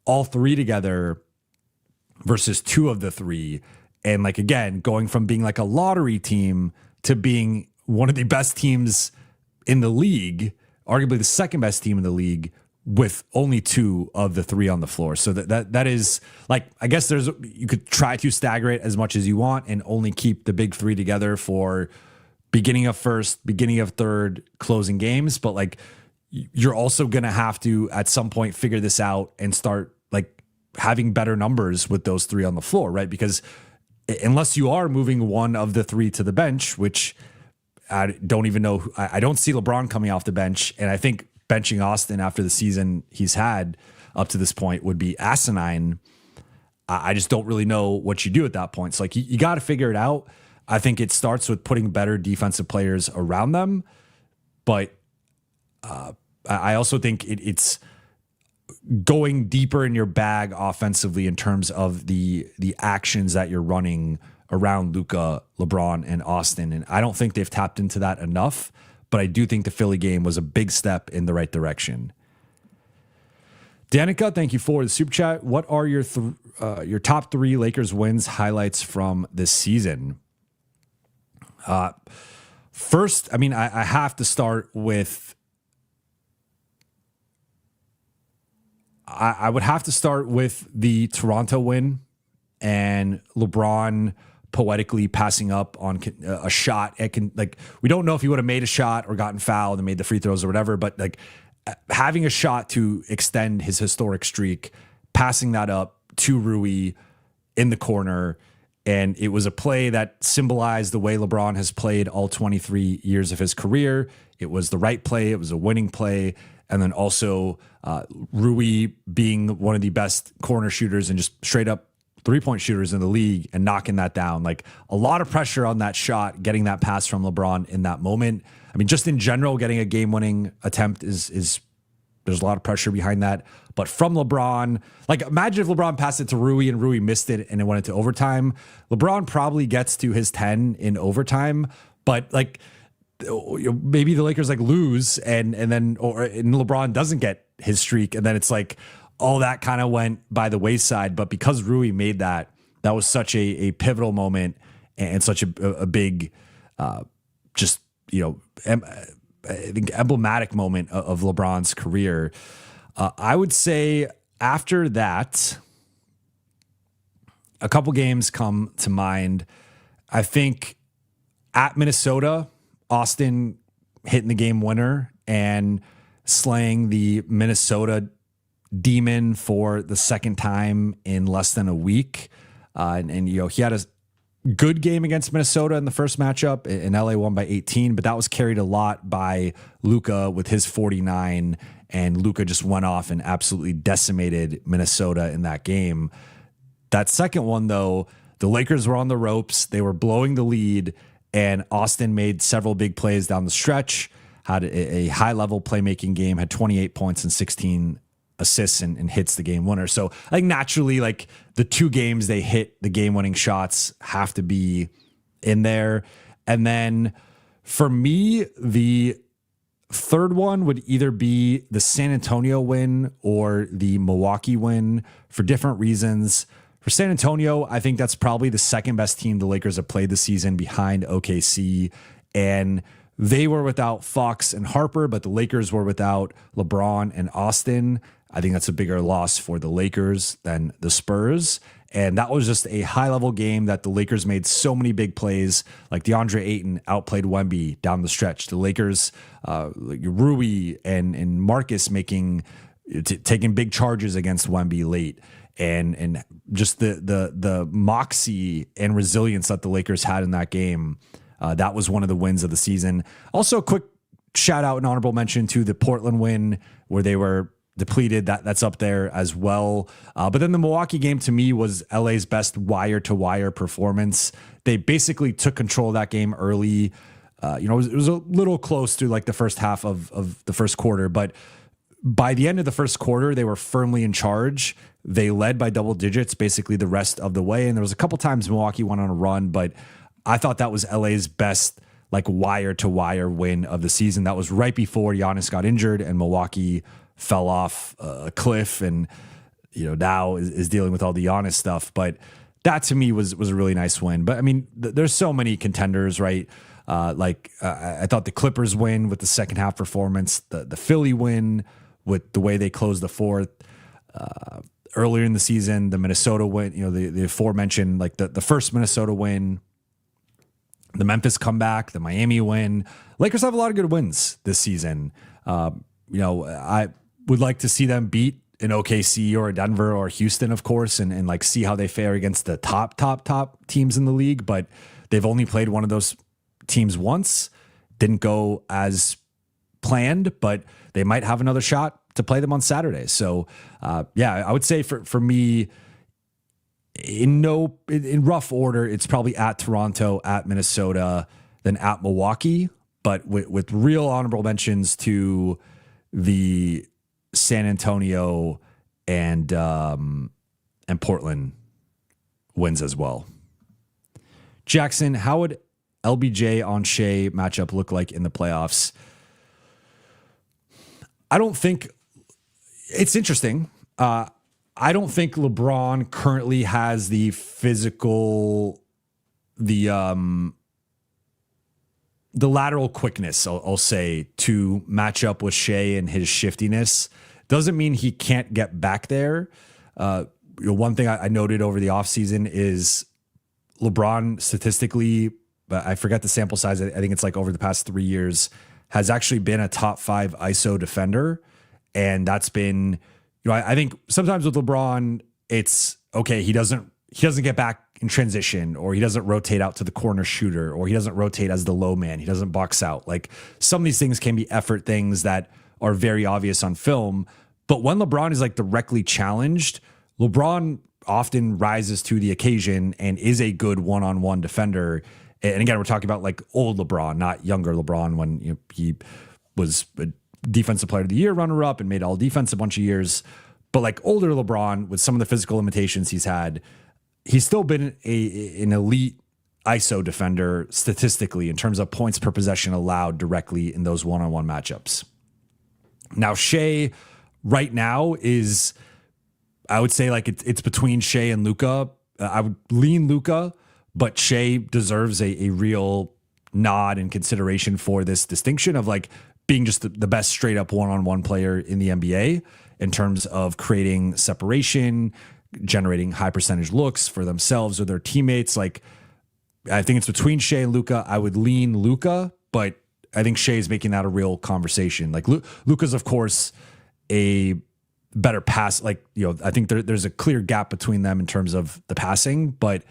all three together versus two of the three. And like, again, going from being like a lottery team to being one of the best teams in the league, arguably the second best team in the league, with only two of the three on the floor. So that is like, I guess you could try to stagger it as much as you want and only keep the big three together for beginning of first, beginning of third, closing games. But like, you're also going to have to at some point figure this out and start like having better numbers with those three on the floor, right? Because unless you are moving one of the three to the bench, which I don't even know, I don't see LeBron coming off the bench. And I think benching Austin after the season he's had up to this point would be asinine. I just don't really know what you do at that point. So like you got to figure it out. I think it starts with putting better defensive players around them. But I also think it's going deeper in your bag offensively in terms of the actions that you're running around Luka, LeBron, and Austin. And I don't think they've tapped into that enough, but I do think the Philly game was a big step in the right direction. Danica, thank you for the super chat. What are your top three Lakers wins highlights from this season? First, I mean, I have to start with, I would have to start with the Toronto win and LeBron poetically passing up on a shot. We don't know if he would have made a shot or gotten fouled and made the free throws or whatever, but like having a shot to extend his historic streak, passing that up to Rui in the corner. And it was a play that symbolized the way LeBron has played all 23 years of his career. It was the right play. It was a winning play. And then also Rui being one of the best corner shooters and just straight up 3-point shooters in the league and knocking that down. Like a lot of pressure on that shot, getting that pass from LeBron in that moment. I mean, just in general, getting a game-winning attempt is there's a lot of pressure behind that. But from LeBron, like imagine if LeBron passed it to Rui and Rui missed it and it went into overtime. LeBron probably gets to his 10 in overtime, but like maybe the Lakers like lose and LeBron doesn't get his streak. And then it's like all that kind of went by the wayside. But because Rui made that, that was such a pivotal moment and such a big, just, I think emblematic moment of LeBron's career. I would say after that, a couple games come to mind. I think at Minnesota, Austin hitting the game winner and slaying the Minnesota demon for the second time in less than a week. And he had a good game against Minnesota in the first matchup, and LA won by 18, but that was carried a lot by Luka with his 49, and Luka just went off and absolutely decimated Minnesota in that game. That second one, though, the Lakers were on the ropes. They were blowing the lead, and Austin made several big plays down the stretch, had a high-level playmaking game, had 28 points and 16 assists and hits the game winner. So I think naturally, like the two games they hit the game-winning shots have to be in there. And then for me, the third one would either be the San Antonio win or the Milwaukee win for different reasons. For San Antonio, I think that's probably the second best team the Lakers have played this season behind OKC. And they were without Fox and Harper, but the Lakers were without LeBron and Austin. I think that's a bigger loss for the Lakers than the Spurs. And that was just a high-level game that the Lakers made so many big plays. Like DeAndre Ayton outplayed Wemby down the stretch. The Lakers, like Rui and Marcus taking big charges against Wemby late. And just the moxie and resilience that the Lakers had in that game, that was one of the wins of the season. Also, a quick shout out and honorable mention to the Portland win where they were depleted. That's up there as well. But then the Milwaukee game to me was LA's best wire-to-wire performance. They basically took control of that game early. It was a little close to like the first half of the first quarter, but by the end of the first quarter, they were firmly in charge. They led by double digits basically the rest of the way. And there was a couple times Milwaukee went on a run, but I thought that was LA's best like wire-to-wire win of the season. That was right before Giannis got injured and Milwaukee fell off a cliff and, now is dealing with all the Giannis stuff. But that to me was a really nice win. But I mean, there's so many contenders, right? I thought the Clippers win with the second half performance, the Philly win with the way they closed the fourth, earlier in the season, the Minnesota win, the aforementioned, like the first Minnesota win, the Memphis comeback, the Miami win. Lakers have a lot of good wins this season. I would like to see them beat an OKC or a Denver or Houston, of course, and like see how they fare against the top teams in the league. But they've only played one of those teams once. Didn't go as planned, but they might have another shot to play them on Saturday. So, I would say for me, in rough order, it's probably at Toronto, at Minnesota, then at Milwaukee, but with real honorable mentions to the San Antonio and Portland wins as well. Jackson, how would LBJ on Shea matchup look like in the playoffs? I don't think it's interesting. I don't think LeBron currently has the physical, the lateral quickness, I'll say, to match up with Shea and his shiftiness. Doesn't mean he can't get back there. One thing I noted over the offseason is LeBron statistically, but I forget the sample size, I think it's like over the past 3 years, has actually been a top 5 ISO defender. And that's been, I think sometimes with LeBron, it's okay. He doesn't get back in transition, or he doesn't rotate out to the corner shooter, or he doesn't rotate as the low man. He doesn't box out. Like some of these things can be effort things that are very obvious on film. But when LeBron is like directly challenged, LeBron often rises to the occasion and is a good one-on-one defender. And again, we're talking about like old LeBron, not younger LeBron when he was a defensive player of the year runner-up and made all defense a bunch of years. But like older LeBron with some of the physical limitations he's had, he's still been an elite ISO defender statistically in terms of points per possession allowed directly in those one-on-one matchups. Now, Shea right now is, I would say like it's between Shea and Luka I would lean Luka, but Shea deserves a real nod and consideration for this distinction of like being just the best straight up one-on-one player in the NBA in terms of creating separation, generating high percentage looks for themselves or their teammates. Like, I think it's between Shea and Luka. I would lean Luka, but I think Shea is making that a real conversation. Like Luka's, of course, a better pass. Like, I think there's a clear gap between them in terms of the passing, but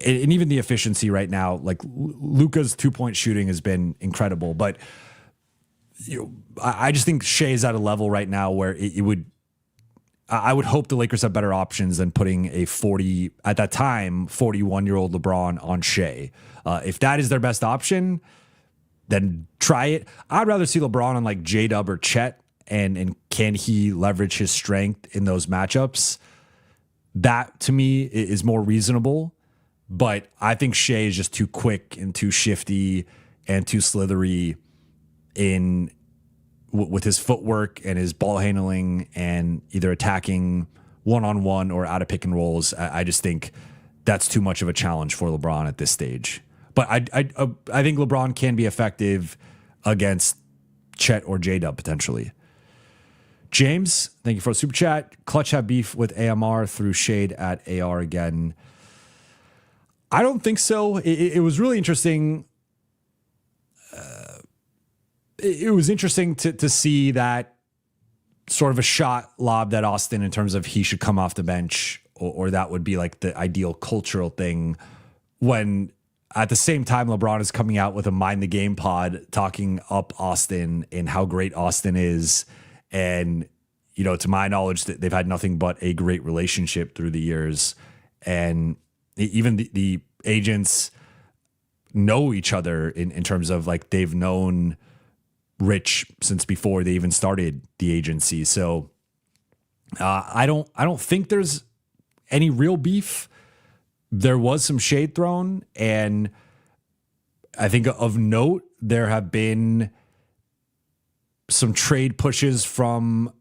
and even the efficiency right now, like Luka's 2-point shooting has been incredible, but I just think Shea is at a level right now where I would hope the Lakers have better options than putting a 41-year-old LeBron on Shea. If that is their best option, then try it. I'd rather see LeBron on like J-Dub or Chet, and can he leverage his strength in those matchups? That to me is more reasonable, but I think Shea is just too quick and too shifty and too slithery with his footwork and his ball handling and either attacking one-on-one or out of pick and rolls. I just think that's too much of a challenge for LeBron at this stage. But I think LeBron can be effective against Chet or J-Dub potentially. James, thank you for a super chat. Clutch have beef with AMR through shade at AR again. I don't think so. It was really interesting. It was interesting to see that sort of a shot lobbed at Austin in terms of he should come off the bench or that would be like the ideal cultural thing, when at the same time LeBron is coming out with a mind the game pod talking up Austin and how great Austin is. And, to my knowledge, that they've had nothing but a great relationship through the years. And even the agents know each other in terms of like they've known Rich since before they even started the agency. So I don't think there's any real beef. There was some shade thrown, and I think of note there have been some trade pushes from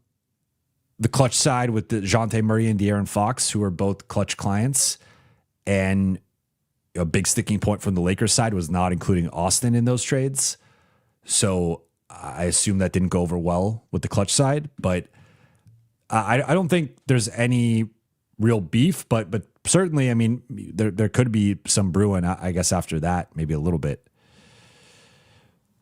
the Clutch side with the DeJounte Murray and De'Aaron Fox, who are both Clutch clients. And a big sticking point from the Lakers side was not including Austin in those trades. So I assume that didn't go over well with the Clutch side, but I don't think there's any real beef, but certainly, I mean, there could be some brewing, I guess, after that, maybe a little bit.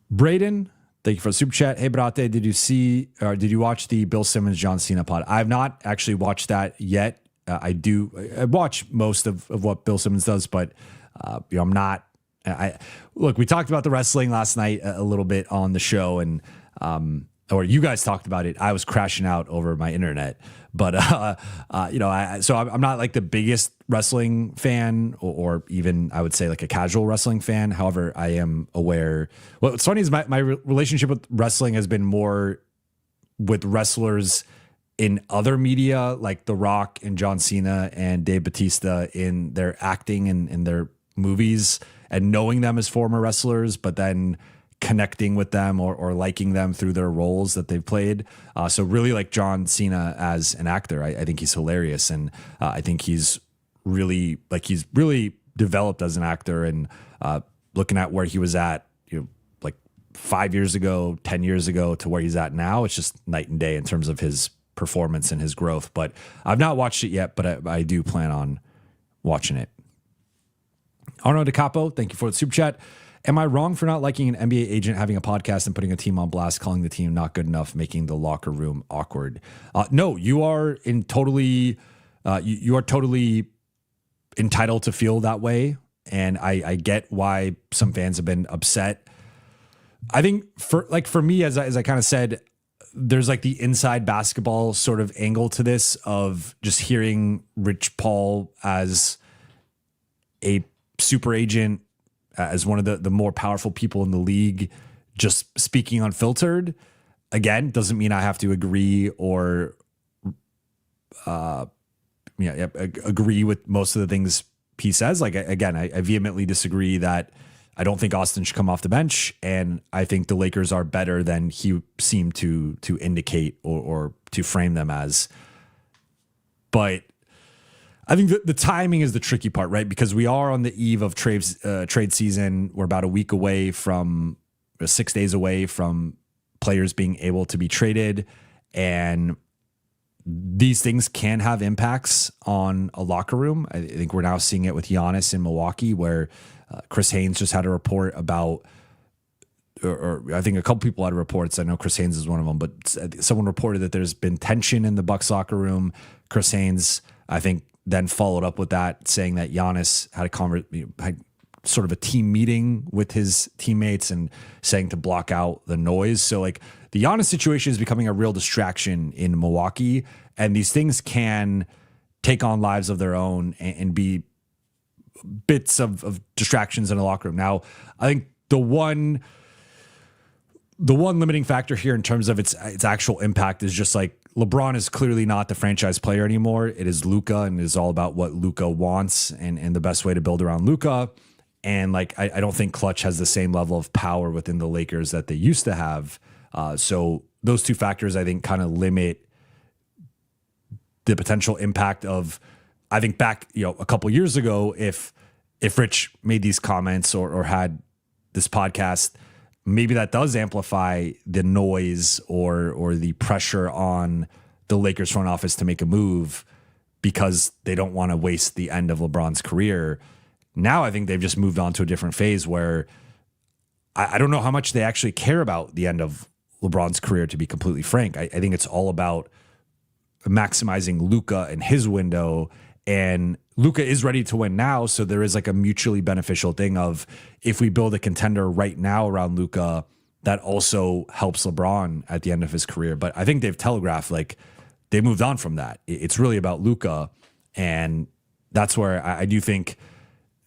Braden, thank you for the super chat. Hey, Brate, did you watch the Bill Simmons, John Cena pod? I have not actually watched that yet. I watch most of what Bill Simmons does, but I'm not. Look, we talked about the wrestling last night a little bit on the show, and or you guys talked about it. I was crashing out over my internet, but so I'm not like the biggest wrestling fan, or even I would say like a casual wrestling fan. However, I am aware. What's funny is my relationship with wrestling has been more with wrestlers in other media, like The Rock and John Cena and Dave Bautista in their acting and in their movies, and knowing them as former wrestlers, but then connecting with them or liking them through their roles that they've played. So really like John Cena as an actor. I think he's hilarious. And I think he's really developed as an actor, and looking at where he was at, like 5 years ago, 10 years ago to where he's at now, it's just night and day in terms of his performance and his growth. But I've not watched it yet, but I do plan on watching it. Arno DeCapo, thank you for the super chat. Am I wrong for not liking an NBA agent having a podcast and putting a team on blast, calling the team not good enough, making the locker room awkward? No, you are totally entitled to feel that way. And I get why some fans have been upset. I think for me, as I kind of said, there's like the inside basketball sort of angle to this of just hearing Rich Paul as a super agent, as one of the more powerful people in the league, just speaking unfiltered. Again, doesn't mean I have to agree or agree with most of the things he says. Like, again, I vehemently disagree that I don't think Austin should come off the bench, and I think the Lakers are better than he seemed to indicate or to frame them as. But I think the timing is the tricky part, right? Because we are on the eve of trade season. We're about a week away from, 6 days away from players being able to be traded. And these things can have impacts on a locker room. I think we're now seeing it with Giannis in Milwaukee, where Chris Haynes just had a report about, or I think a couple people had reports. I know Chris Haynes is one of them, but someone reported that there's been tension in the Bucks locker room. Chris Haynes, I think, then followed up with that, saying that Giannis had sort of a team meeting with his teammates and saying to block out the noise. So like the Giannis situation is becoming a real distraction in Milwaukee, and these things can take on lives of their own and be bits of distractions in the locker room. Now, I think the one limiting factor here in terms of its actual impact is just like LeBron is clearly not the franchise player anymore. It is Luka, and it is all about what Luka wants and the best way to build around Luka. And like, I don't think Clutch has the same level of power within the Lakers that they used to have. So those two factors, I think, kind of limit the potential impact of, I think back, a couple years ago, if Rich made these comments or had this podcast, maybe that does amplify the noise or the pressure on the Lakers front office to make a move because they don't want to waste the end of LeBron's career. Now I think they've just moved on to a different phase where I don't know how much they actually care about the end of LeBron's career, to be completely frank. I think it's all about maximizing Luka and his window, and Luka is ready to win now. So there is like a mutually beneficial thing of, if we build a contender right now around Luka, that also helps LeBron at the end of his career. But I think they've telegraphed, like, they moved on from that. It's really about Luka. And that's where I do think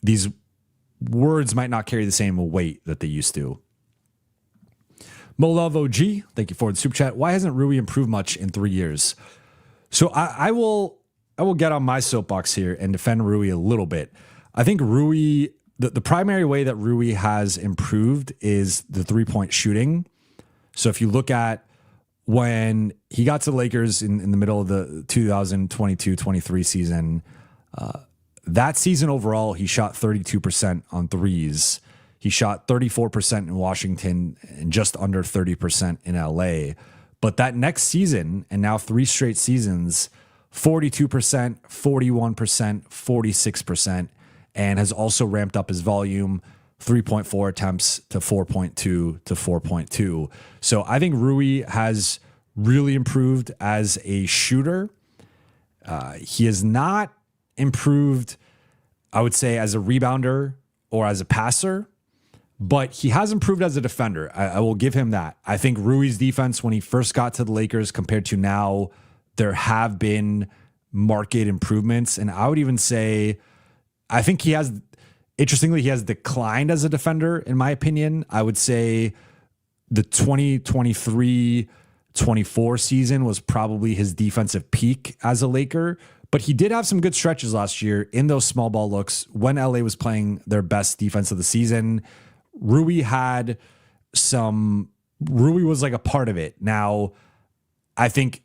these words might not carry the same weight that they used to. Molove OG, thank you for the super chat. Why hasn't Rui improved much in 3 years? So I will get on my soapbox here and defend Rui a little bit. I think Rui, the primary way that Rui has improved is the 3-point shooting. So if you look at when he got to the Lakers in the middle of the 2022-23 season, that season overall, he shot 32% on threes. He shot 34% in Washington and just under 30% in LA. But that next season, and now 3 straight seasons, 42%, 41%, 46%, and has also ramped up his volume, 3.4 attempts to 4.2 to 4.2. So I think Rui has really improved as a shooter. He has not improved, I would say, as a rebounder or as a passer, but he has improved as a defender. I will give him that. I think Rui's defense, when he first got to the Lakers compared to now, there have been marked improvements. And I would even say, I think he has declined as a defender, in my opinion. I would say the 2023-24 season was probably his defensive peak as a Laker. But he did have some good stretches last year in those small ball looks when LA was playing their best defense of the season. Rui was like a part of it. Now, I think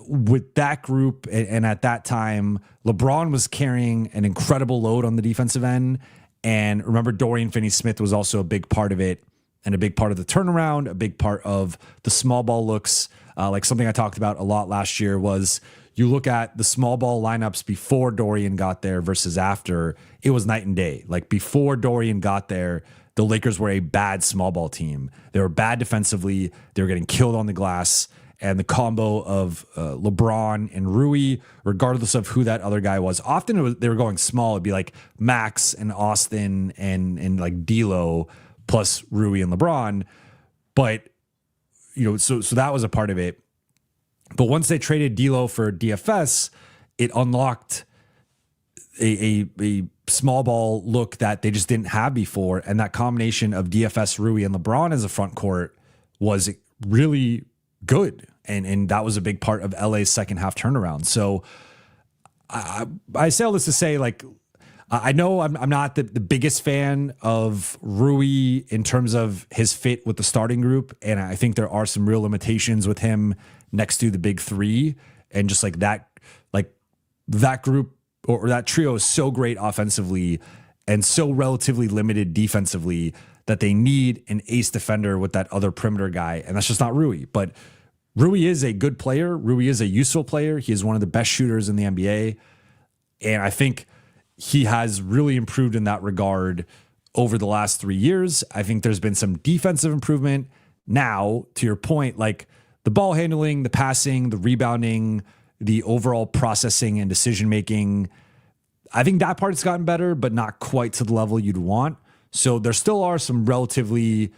with that group and at that time, LeBron was carrying an incredible load on the defensive end. And remember, Dorian Finney-Smith was also a big part of it and a big part of the turnaround, a big part of the small ball looks. Like something I talked about a lot last year was, you look at the small ball lineups before Dorian got there versus after, it was night and day. Like before Dorian got there, the Lakers were a bad small ball team. They were bad defensively. They were getting killed on the glass. And the combo of LeBron and Rui, regardless of who that other guy was, often they were going small. It'd be like Max and Austin and like D'Lo plus Rui and LeBron. But, so that was a part of it. But once they traded D'Lo for DFS, it unlocked a small ball look that they just didn't have before. And that combination of DFS, Rui, and LeBron as a front court was really good. And that was a big part of LA's second half turnaround. So I say all this to say, like, I know I'm not the biggest fan of Rui in terms of his fit with the starting group. And I think there are some real limitations with him next to the big three. And just like that group or that trio is so great offensively and so relatively limited defensively that they need an ace defender with that other perimeter guy. And that's just not Rui. But Rui is a good player. Rui is a useful player. He is one of the best shooters in the NBA. And I think he has really improved in that regard over the last 3 years. I think there's been some defensive improvement. Now, to your point, like the ball handling, the passing, the rebounding, the overall processing and decision-making, I think that part's gotten better, but not quite to the level you'd want. So there still are some relatively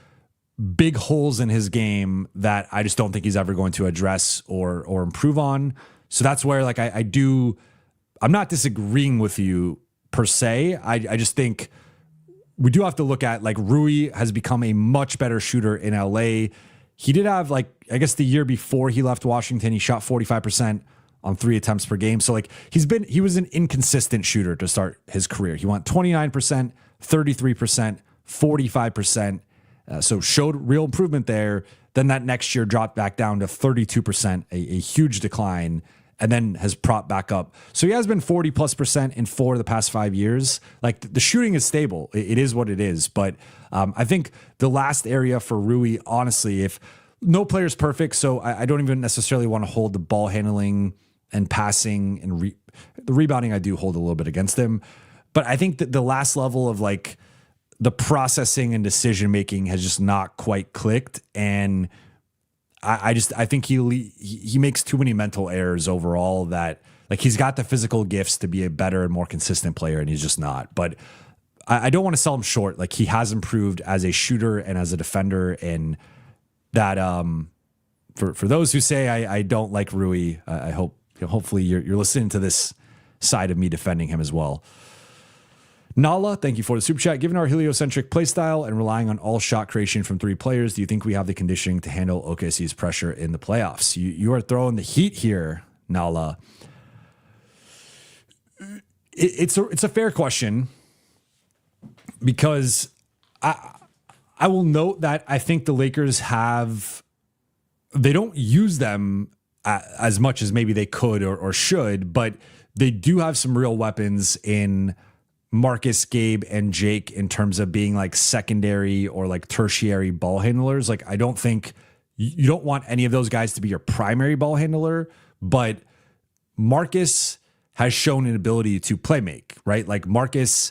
big holes in his game that I just don't think he's ever going to address or improve on. So that's where like I'm not disagreeing with you per se. I just think we do have to look at like Rui has become a much better shooter in LA. He did have like, I guess the year before he left Washington, he shot 45% on 3 attempts per game. So like he was an inconsistent shooter to start his career. He went 29%, 33%, 45%. So showed real improvement there. Then that next year dropped back down to 32%, a huge decline, and then has propped back up. So he has been 40+% in 4 of the past 5 years. Like the shooting is stable. It is what it is. But I think the last area for Rui, honestly, if no player's perfect, so I don't even necessarily want to hold the ball handling and passing and the rebounding. I do hold a little bit against him. But I think that the last level of like the processing and decision making has just not quite clicked. And I think he makes too many mental errors overall that like he's got the physical gifts to be a better and more consistent player, and he's just not. But I don't want to sell him short. Like he has improved as a shooter and as a defender, and that for those who say I don't like Rui, I hope hopefully you're listening to this side of me defending him as well. Nala, thank you for the super chat. Given our heliocentric play style and relying on all shot creation from 3 players, do you think we have the conditioning to handle OKC's pressure in the playoffs? You are throwing the heat here, Nala. It's a fair question because I will note that I think the Lakers they don't use them as much as maybe they could or should, but they do have some real weapons in Marcus, Gabe, and Jake in terms of being like secondary or like tertiary ball handlers. Like I don't think you don't want any of those guys to be your primary ball handler, but Marcus has shown an ability to play make, right? Like Marcus,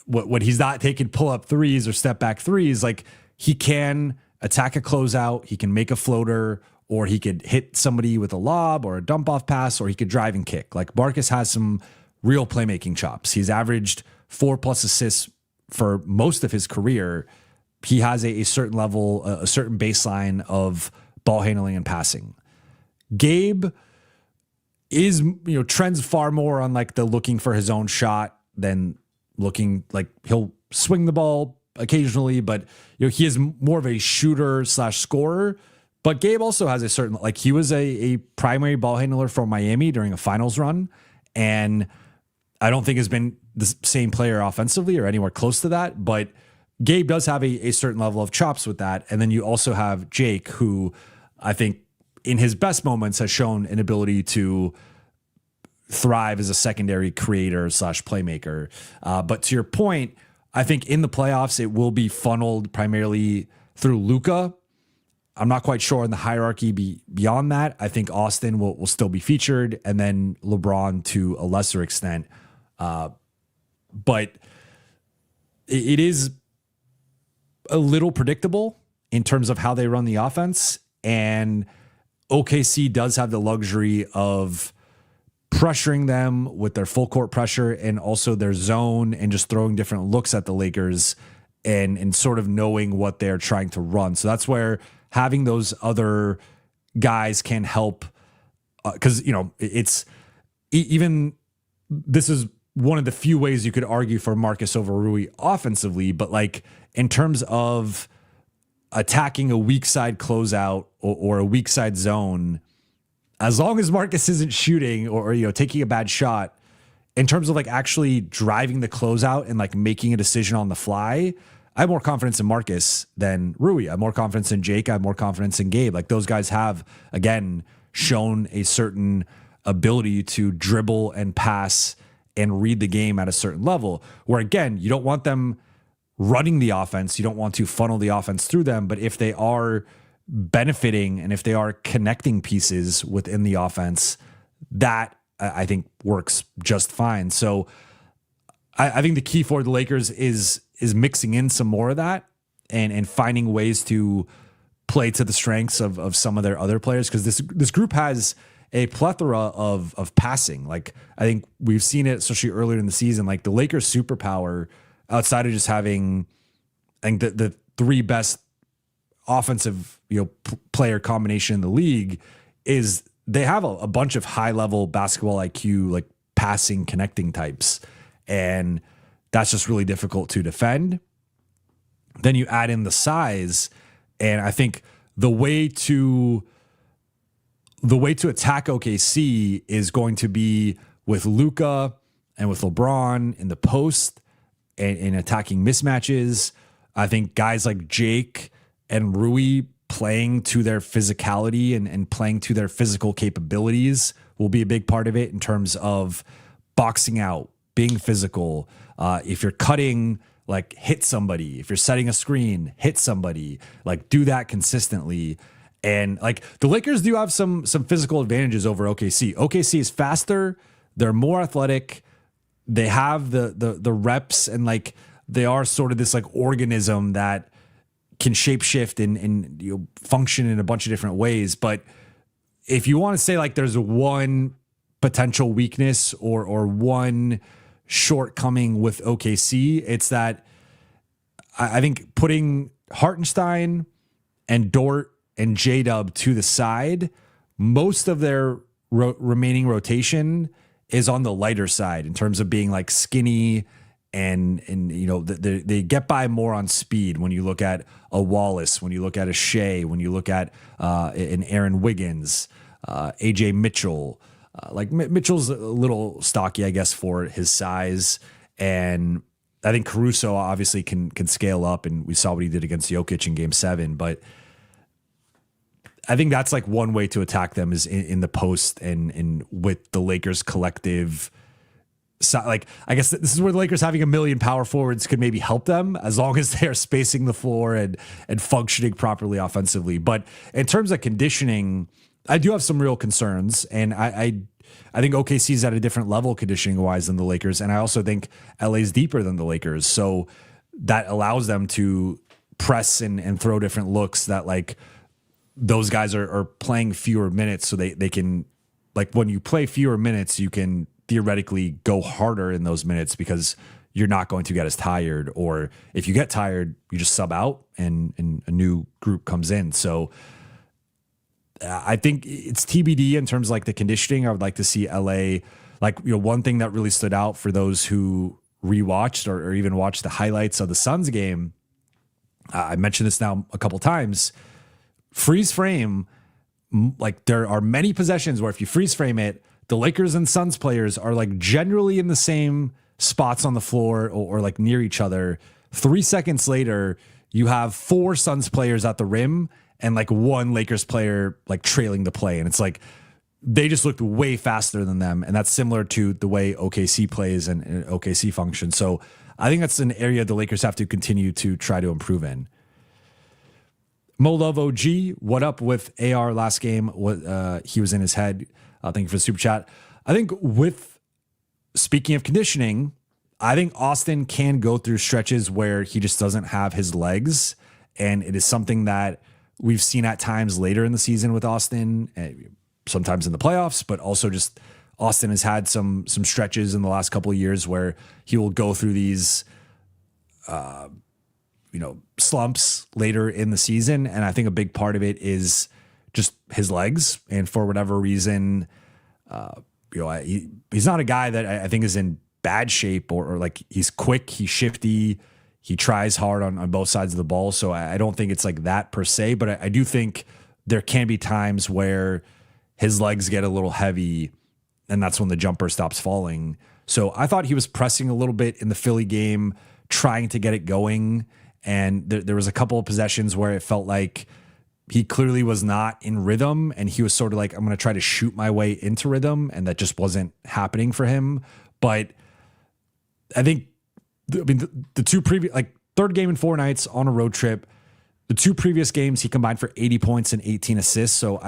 when he's not taking pull-up threes or step-back threes, like he can attack a closeout, he can make a floater, or he could hit somebody with a lob or a dump-off pass, or he could drive and kick. Like Marcus has some real playmaking chops. He's averaged 4+ assists for most of his career. He has a certain level, a certain baseline of ball handling and passing. Gabe is, trends far more on like the looking for his own shot than looking like he'll swing the ball occasionally, but he is more of a shooter / scorer. But Gabe also has a certain, like he was a primary ball handler for Miami during a finals run, and I don't think has been the same player offensively or anywhere close to that. But Gabe does have a certain level of chops with that. And then you also have Jake, who I think in his best moments has shown an ability to thrive as a secondary creator / playmaker. But to your point, I think in the playoffs, it will be funneled primarily through Luka. I'm not quite sure on the hierarchy beyond that. I think Austin will still be featured, and then LeBron to a lesser extent. But it is a little predictable in terms of how they run the offense. And OKC does have the luxury of pressuring them with their full court pressure and also their zone and just throwing different looks at the Lakers and sort of knowing what they're trying to run. So that's where having those other guys can help. Cause it's even, this is one of the few ways you could argue for Marcus over Rui offensively, but like in terms of attacking a weak side closeout or a weak side zone, as long as Marcus isn't shooting or taking a bad shot, in terms of like actually driving the closeout and like making a decision on the fly, I have more confidence in Marcus than Rui. I have more confidence in Jake. I have more confidence in Gabe. Like those guys have, again, shown a certain ability to dribble and pass and read the game at a certain level, where again, you don't want them running the offense. You don't want to funnel the offense through them. But if they are benefiting and if they are connecting pieces within the offense, that I think works just fine. So I think the key for the Lakers is mixing in some more of that and finding ways to play to the strengths of some of their other players, because this group has a plethora of passing. Like, I think we've seen it, especially earlier in the season, like the Lakers' superpower, outside of just having, I think, the three best offensive player combination in the league, is they have a bunch of high level basketball IQ, like passing, connecting types, and that's just really difficult to defend. Then you add in the size, and I think the way to attack OKC is going to be with Luka and with LeBron in the post and attacking mismatches. I think guys like Jake and Rui playing to their physicality and playing to their physical capabilities will be a big part of it in terms of boxing out, being physical. If you're cutting, like, hit somebody. If you're setting a screen, hit somebody. Like, do that consistently. And like, the Lakers do have some physical advantages over OKC. OKC is faster. They're more athletic. They have the reps, and like, they are sort of this like organism that can shapeshift and function in a bunch of different ways. But if you want to say like there's one potential weakness or one shortcoming with OKC, it's that I think putting Hartenstein and Dort and J-Dub to the side, most of their remaining rotation is on the lighter side in terms of being like skinny and they get by more on speed. When you look at a Wallace, when you look at a Shea, when you look at an Aaron Wiggins, AJ Mitchell, like Mitchell's a little stocky, I guess, for his size. And I think Caruso obviously can scale up, and we saw what he did against Jokic in Game 7. But I think that's like one way to attack them is in the post and with the Lakers collective. So, like, I guess this is where the Lakers having a million power forwards could maybe help them, as long as they're spacing the floor and functioning properly offensively. But in terms of conditioning, I do have some real concerns, and I think OKC's at a different level conditioning wise than the Lakers, and I also think LA's deeper than the Lakers, so that allows them to press and throw different looks that, like, those guys are playing fewer minutes, so they can, like, when you play fewer minutes, you can theoretically go harder in those minutes because you're not going to get as tired, or if you get tired, you just sub out and a new group comes in. So I think it's TBD in terms of like the conditioning. I would like to see LA, like, one thing that really stood out for those who rewatched or even watched the highlights of the Suns game. I mentioned this now a couple times. Freeze frame, like, there are many possessions where if you freeze frame it, the Lakers and Suns players are like generally in the same spots on the floor or like near each other. 3 seconds later, you have 4 Suns players at the rim and like 1 Lakers player like trailing the play. And it's like, they just looked way faster than them. And that's similar to the way OKC plays and OKC functions. So I think that's an area the Lakers have to continue to try to improve in. Mo Love OG, what up with AR last game? What he was in his head. Thank you for the super chat. I think speaking of conditioning, I think Austin can go through stretches where he just doesn't have his legs. And it is something that we've seen at times later in the season with Austin, sometimes in the playoffs, but also just Austin has had some stretches in the last couple of years where he will go through these, slumps later in the season. And I think a big part of it is just his legs. And for whatever reason, he's not a guy that I think is in bad shape or like, he's quick, he's shifty, he tries hard on both sides of the ball. So I don't think it's like that per se, but I do think there can be times where his legs get a little heavy and that's when the jumper stops falling. So I thought he was pressing a little bit in the Philly game, trying to get it going. And there was a couple of possessions where it felt like he clearly was not in rhythm, and he was sort of like, I'm going to try to shoot my way into rhythm, and that just wasn't happening for him. But I think, the two previous, like third game in 4 nights on a road trip, the 2 previous games he combined for 80 points and 18 assists. So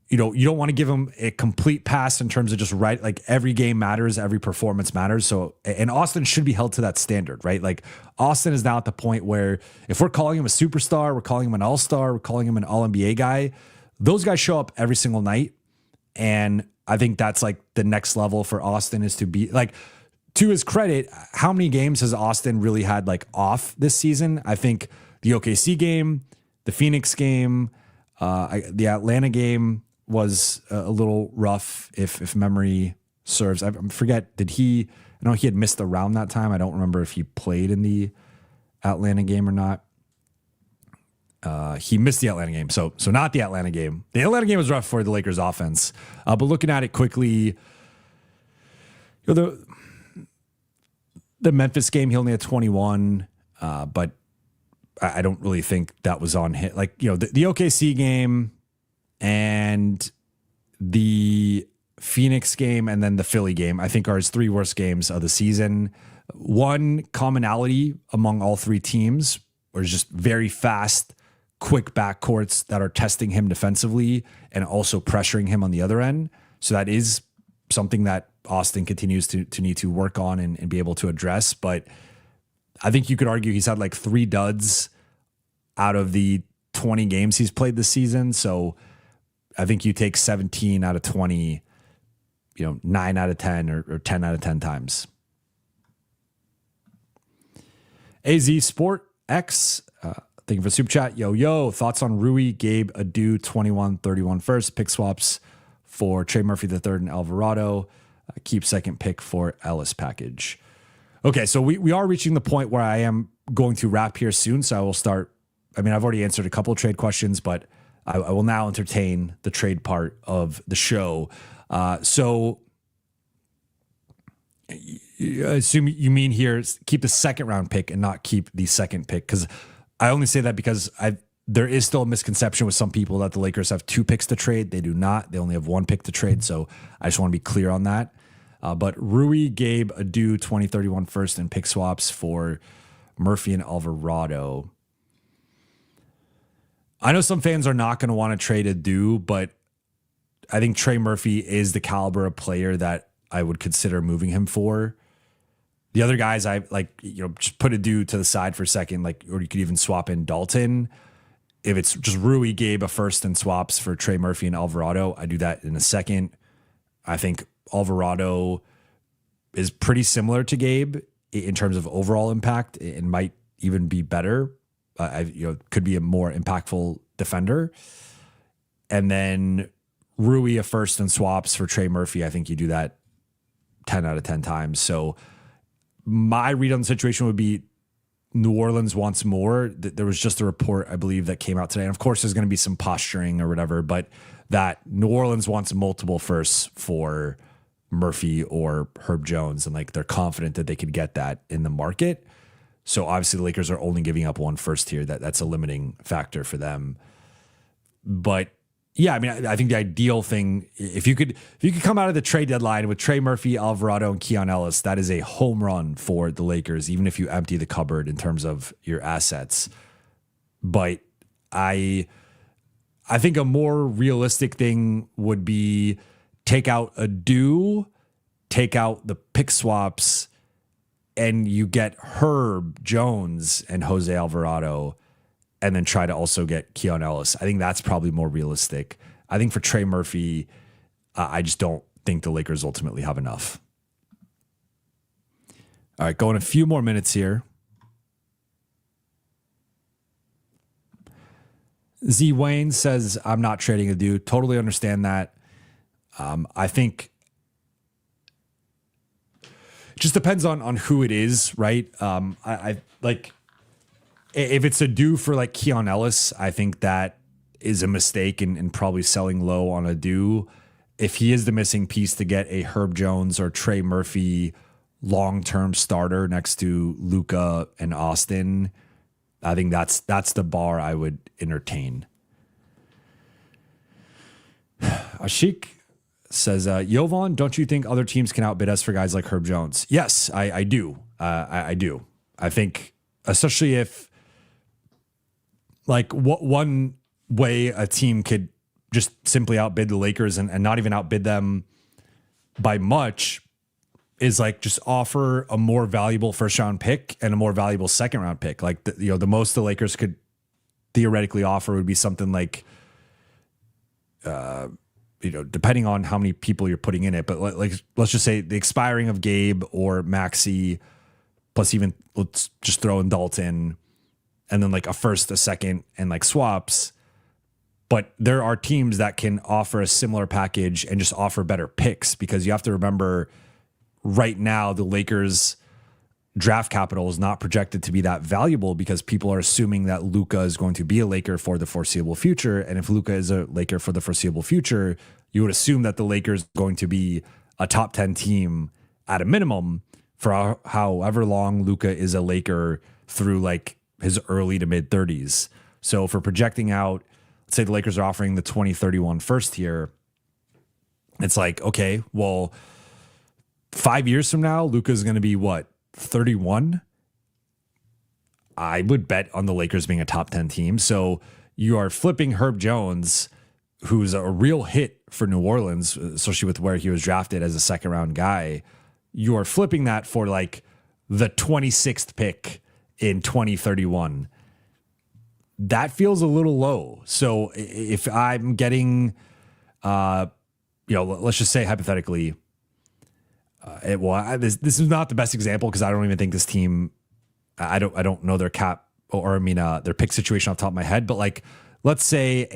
you don't want to give him a complete pass in terms of just right. Like every game matters, every performance matters. So, and Austin should be held to that standard, right? Like Austin is now at the point where if we're calling him a superstar, we're calling him an all-star, we're calling him an all-NBA guy, those guys show up every single night. And I think that's like the next level for Austin, is to be like, to his credit, how many games has Austin really had like off this season? I think the OKC game, the Phoenix game, the Atlanta game was a little rough, if memory serves. I forget, I know he had missed around that time. I don't remember if he played in the Atlanta game or not. He missed the Atlanta game. So not the Atlanta game. The Atlanta game was rough for the Lakers offense. But looking at it quickly, the Memphis game, he only had 21, but I don't really think that was on him. Like, the OKC game and the Phoenix game and then the Philly game, I think, are his 3 worst games of the season. One commonality among all 3 teams was just very fast, quick backcourts that are testing him defensively and also pressuring him on the other end. So that is something that Austin continues to need to work on and be able to address. But I think you could argue he's had like 3 duds out of the 20 games he's played this season. So I think you take 17 out of 20, 9 out of 10 or 10 out of 10 times. AZ Sport X, thank you for super chat. Yo, thoughts on Rui, Gabe, Adu, 21-31 first, pick swaps for Trey Murphy III and Alvarado. Keep second pick for Ellis package. Okay, so we are reaching the point where I am going to wrap here soon. So I will start. I mean, I've already answered a couple of trade questions, but I will now entertain the trade part of the show. So I assume you mean here keep the second round pick and not keep the second pick, because I only say that because there is still a misconception with some people that the Lakers have 2 picks to trade. They do not. They only have 1 pick to trade. So I just want to be clear on that. But Rui, Gabe, Adu, 2031 first, and pick swaps for Murphy and Alvarado. I know some fans are not going to want to trade Adu, but I think Trey Murphy is the caliber of player that I would consider moving him for. The other guys, I like, just put Adu to the side for a second, like, or you could even swap in Dalton. If it's just Rui, Gabe, a first, and swaps for Trey Murphy and Alvarado, I do that in a second. I think Alvarado is pretty similar to Gabe in terms of overall impact. It might even be better. Could be a more impactful defender. And then Rui, a first, and swaps for Trey Murphy. I think you do that 10 out of 10 times. So my read on the situation would be New Orleans wants more. There was just a report, I believe, that came out today. And of course, there's going to be some posturing or whatever, but that New Orleans wants multiple firsts for Murphy or Herb Jones. And like, they're confident that they could get that in the market. So obviously the Lakers are only giving up 1 first here. That's a limiting factor for them. But yeah, I mean, I think the ideal thing, if you could come out of the trade deadline with Trey Murphy, Alvarado, and Keon Ellis, that is a home run for the Lakers, even if you empty the cupboard in terms of your assets. But I think a more realistic thing would be take out Adu, take out the pick swaps, and you get Herb Jones and Jose Alvarado, and then try to also get Keon Ellis. I think that's probably more realistic. I think for Trey Murphy, I just don't think the Lakers ultimately have enough. All right, going a few more minutes here. Z Wayne says, I'm not trading a dude. Totally understand that. I think it just depends on who it is, right? I like, if it's a due for like Keon Ellis, I think that is a mistake and probably selling low on a due. If he is the missing piece to get a Herb Jones or Trey Murphy long-term starter next to Luka and Austin, I think that's the bar I would entertain. Ashik says, Jovan, don't you think other teams can outbid us for guys like Herb Jones? Yes, I do. I do. I think, especially if, like, what one way a team could just simply outbid the Lakers and not even outbid them by much is like just offer a more valuable first round pick and a more valuable second round pick. Like, the most the Lakers could theoretically offer would be something like, depending on how many people you're putting in it, but like, let's just say the expiring of Gabe or Maxey, plus even let's just throw in Dalton, and then like a first, a second, and like swaps. But there are teams that can offer a similar package and just offer better picks, because you have to remember right now the Lakers draft capital is not projected to be that valuable because people are assuming that Luka is going to be a Laker for the foreseeable future. And if Luka is a Laker for the foreseeable future, you would assume that the Lakers are going to be a top 10 team at a minimum for however long Luka is a Laker through like his early to mid 30s. So for projecting out, let's say the Lakers are offering the 2031 first here. It's like, okay, well, 5 years from now, Luka is going to be what, 31? I would bet on the Lakers being a top 10 team. So you are flipping Herb Jones, who's a real hit for New Orleans, especially with where he was drafted as a second round guy. You are flipping that for like the 26th pick in 2031. That feels a little low. So if I'm getting, let's just say hypothetically, this is not the best example because I don't even think this team, I don't know their cap their pick situation off the top of my head, but like, let's say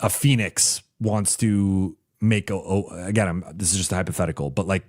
a Phoenix wants to make this is just a hypothetical, but like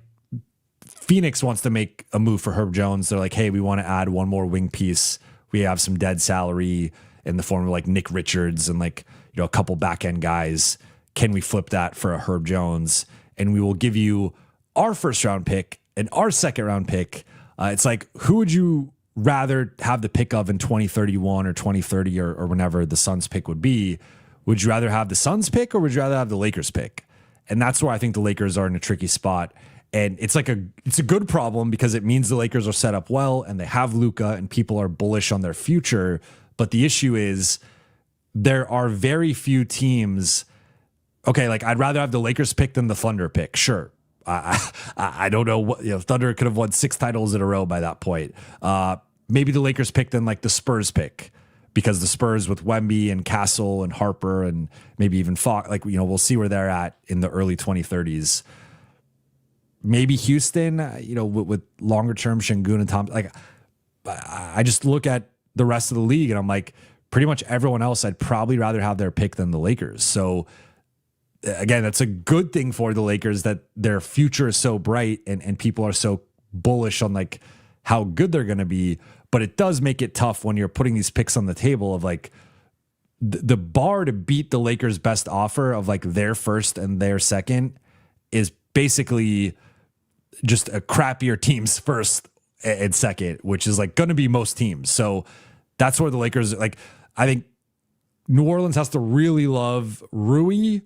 Phoenix wants to make a move for Herb Jones. They're like, hey, we want to add one more wing piece. We have some dead salary in the form of like Nick Richards and like, a couple back end guys. Can we flip that for a Herb Jones? And we will give you our first round pick and our second round pick. It's like, who would you rather have the pick of in 2031 or 2030 or whenever the Suns pick would be? Would you rather have the Suns pick or would you rather have the Lakers pick? And that's where I think the Lakers are in a tricky spot. And it's like it's a good problem because it means the Lakers are set up well and they have Luka and people are bullish on their future. But the issue is there are very few teams. Okay, like I'd rather have the Lakers pick than the Thunder pick. Sure. I don't know what, Thunder could have won 6 titles in a row by that point. Maybe the Lakers pick than like the Spurs pick, because the Spurs with Wemby and Castle and Harper and maybe even Fox, like, we'll see where they're at in the early 2030s. Maybe Houston, with longer term Şengün and Tom. Like, I just look at the rest of the league and I'm like, pretty much everyone else, I'd probably rather have their pick than the Lakers. So again, that's a good thing for the Lakers that their future is so bright and people are so bullish on like how good they're going to be. But it does make it tough when you're putting these picks on the table of like the bar to beat the Lakers' best offer of like their first and their second is basically just a crappier team's first and second, which is like going to be most teams. So that's where the Lakers, like, I think New Orleans has to really love Rui,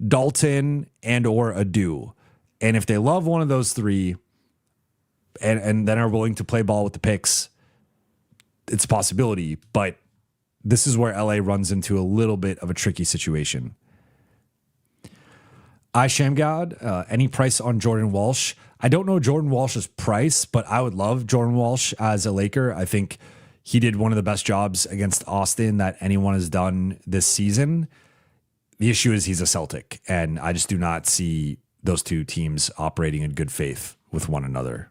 Dalton, and or Adu. And if they love one of those three and then are willing to play ball with the picks, it's a possibility. But this is where LA runs into a little bit of a tricky situation. Shamgad, any price on Jordan Walsh? I don't know Jordan Walsh's price, but I would love Jordan Walsh as a Laker. I think he did one of the best jobs against Austin that anyone has done this season. The issue is he's a Celtic, and I just do not see those two teams operating in good faith with one another.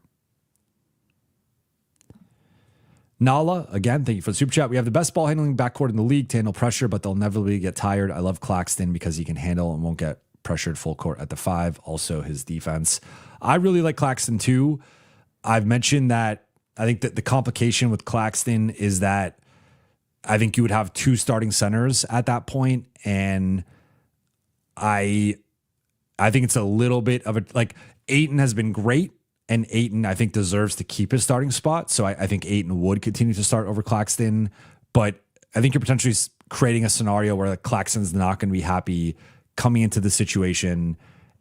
Nala, again, thank you for the super chat. We have the best ball handling backcourt in the league to handle pressure, but they'll never really get tired. I love Claxton because he can handle and won't get pressured full court at the 5. Also, his defense. I really like Claxton too. I've mentioned that I think that the complication with Claxton is that I think you would have 2 starting centers at that point, and I think it's a little bit of a, like, Ayton has been great, and Ayton, I think, deserves to keep his starting spot. So I think Ayton would continue to start over Claxton, but I think you're potentially creating a scenario where like Claxton's not going to be happy coming into the situation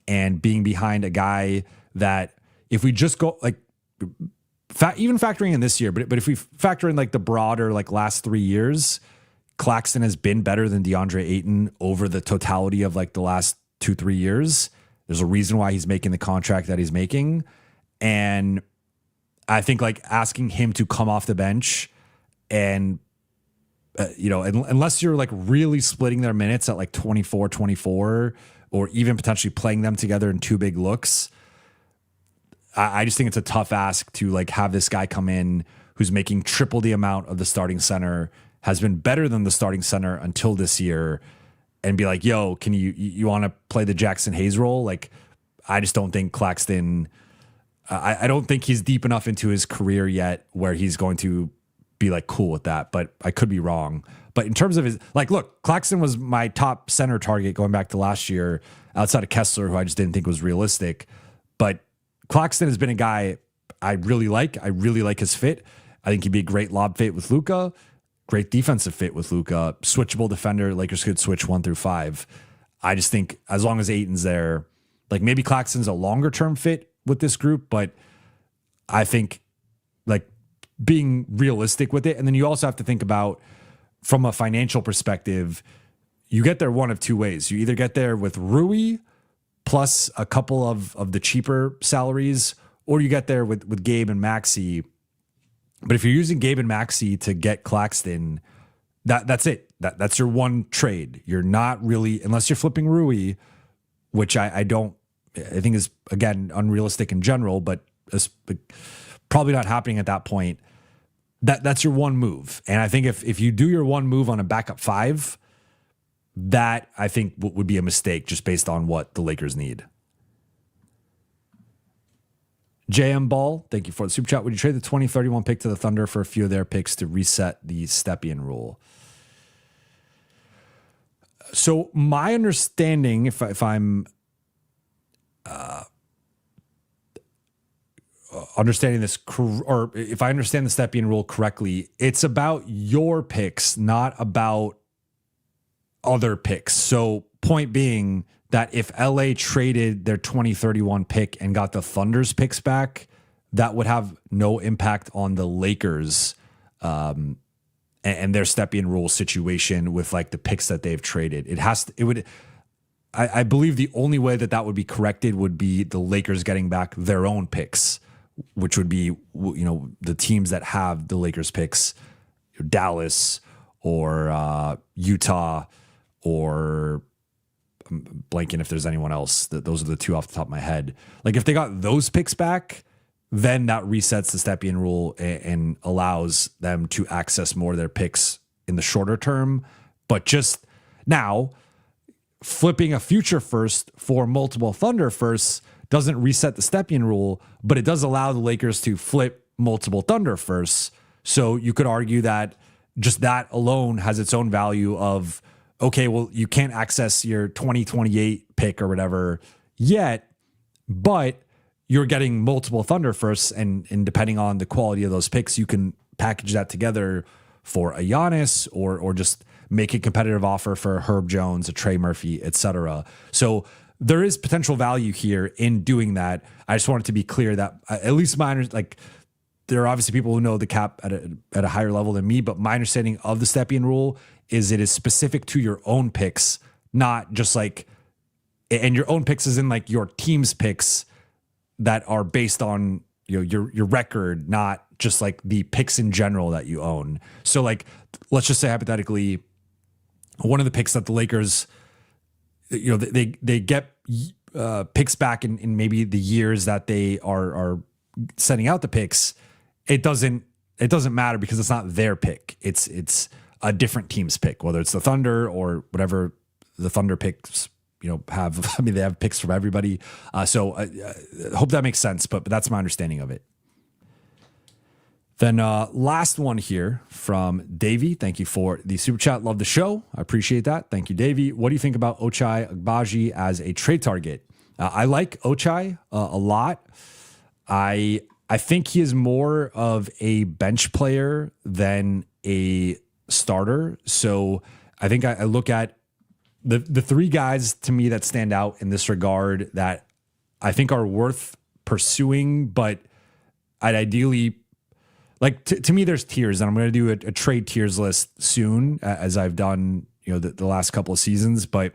and being behind a guy that if we just go like even factoring in this year, but if we factor in like the broader like last 3 years, Claxton has been better than DeAndre Ayton over the totality of like the last 2-3 years. There's a reason why he's making the contract that he's making. And I think like asking him to come off the bench and, unless you're like really splitting their minutes at like 24, or even potentially playing them together in 2 big looks, I just think it's a tough ask to like have this guy come in who's making triple the amount of the starting center, has been better than the starting center until this year, and be like, yo, can you want to play the Jackson Hayes role? Like, I just don't think Claxton, I don't think he's deep enough into his career yet where he's going to be like cool with that, but I could be wrong. But in terms of his, like, look, Claxton was my top center target going back to last year outside of Kessler, who I just didn't think was realistic. But Claxton has been a guy I really like. I really like his fit. I think he'd be a great lob fit with Luka, great defensive fit with Luka, switchable defender. Lakers could switch 1 through 5. I just think as long as Ayton's there, like maybe Claxton's a longer term fit with this group, but I think like being realistic with it. And then you also have to think about from a financial perspective, you get there one of 2 ways. You either get there with Rui plus a couple of the cheaper salaries, or you get there with Gabe and Maxey. But if you're using Gabe and Maxey to get Claxton, that's it. That's your one trade. You're not really, unless you're flipping Rui, which I think is, again, unrealistic in general, but probably not happening at that point. That's your one move. And I think if you do your one move on a backup 5, that I think would be a mistake just based on what the Lakers need. JM Ball, thank you for the super chat. Would you trade the 2031 pick to the Thunder for a few of their picks to reset the Stepien rule? So my understanding, if I'm understanding this, or if I understand the Stepien rule correctly, it's about your picks, not about other picks. So point being that if LA traded their 2031 pick and got the Thunder's picks back, that would have no impact on the Lakers and their Stepien rule situation with like the picks that they've traded. I believe the only way that would be corrected would be the Lakers getting back their own picks, which would be, the teams that have the Lakers picks, Dallas or Utah, or I'm blanking if there's anyone else. Those are the 2 off the top of my head. Like if they got those picks back, then that resets the Stepien rule and allows them to access more of their picks in the shorter term. But just now, flipping a future first for multiple Thunder firsts doesn't reset the Stepien rule, but it does allow the Lakers to flip multiple Thunder firsts. So you could argue that just that alone has its own value of, okay, well, you can't access your 2028 pick or whatever yet, but you're getting multiple Thunder firsts, and depending on the quality of those picks, you can package that together for a Giannis or just make a competitive offer for a Herb Jones, a Trey Murphy, etc. So there is potential value here in doing that. I just wanted to be clear that at least there are obviously people who know the cap at a higher level than me, but my understanding of the Stepien rule is it is specific to your own picks, not just like, and your own picks is in like your team's picks that are based on your record, not just like the picks in general that you own. So like, let's just say hypothetically, one of the picks that the Lakers, they get picks back in maybe the years that they are sending out the picks. It doesn't matter because it's not their pick. It's a different team's pick, whether it's the Thunder or whatever the Thunder picks, have. I mean, they have picks from everybody. So I hope that makes sense, but that's my understanding of it. Then last one here from Davey. Thank you for the super chat. Love the show. I appreciate that. Thank you, Davey. What do you think about Ochai Agbaji as a trade target? I like Ochai a lot. I think he is more of a bench player than a starter. So I think I look at the three guys to me that stand out in this regard that I think are worth pursuing, but I'd ideally like to me, there's tiers, and I'm going to do a trade tiers list soon, as I've done, the last couple of seasons. But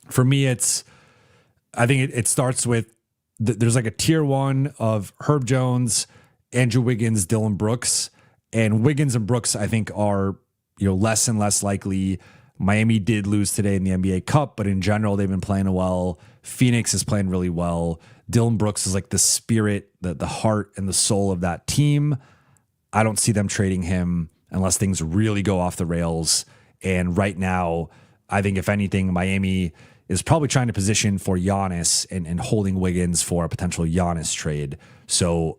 for me, I think it starts with there's like a tier one of Herb Jones, Andrew Wiggins, Dylan Brooks, and Wiggins and Brooks, I think, are less and less likely. Miami did lose today in the NBA Cup, but in general, they've been playing well. Phoenix is playing really well. Dylan Brooks is like the spirit, the heart and the soul of that team. I don't see them trading him unless things really go off the rails. And right now, I think if anything, Miami is probably trying to position for Giannis and holding Wiggins for a potential Giannis trade. So,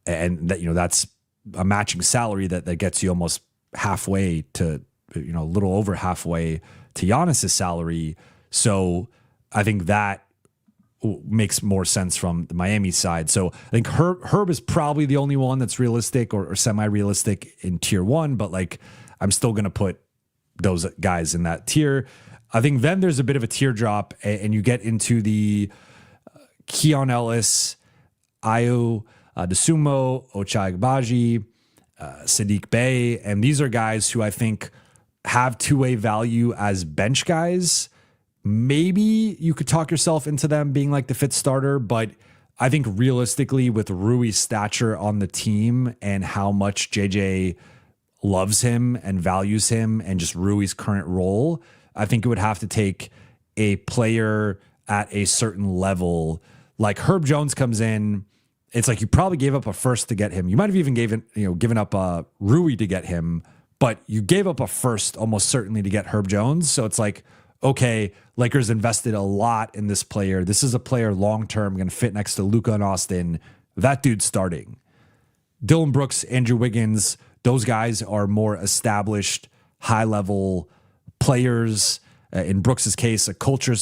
and that, that's a matching salary that gets you almost halfway to, a little over halfway to Giannis's salary. So I think that makes more sense from the Miami side. So I think Herb is probably the only one that's realistic or semi-realistic in tier one, but like I'm still going to put those guys in that tier. I think then there's a bit of a teardrop and you get into the Keon Ellis, Ayo Dosunmu, Ochai Agbaji, Sadiq Bey. And these are guys who I think have two-way value as bench guys. Maybe you could talk yourself into them being like the fifth starter, but I think realistically with Rui's stature on the team and how much JJ loves him and values him and just Rui's current role, I think it would have to take a player at a certain level. Like Herb Jones comes in, it's like you probably gave up a first to get him. You might have even given up Rui to get him, but you gave up a first almost certainly to get Herb Jones. So it's like, okay, Lakers invested a lot in this player. This is a player long-term going to fit next to Luka and Austin. That dude's starting. Dylan Brooks, Andrew Wiggins, those guys are more established, high-level players. In Brooks's case, a culture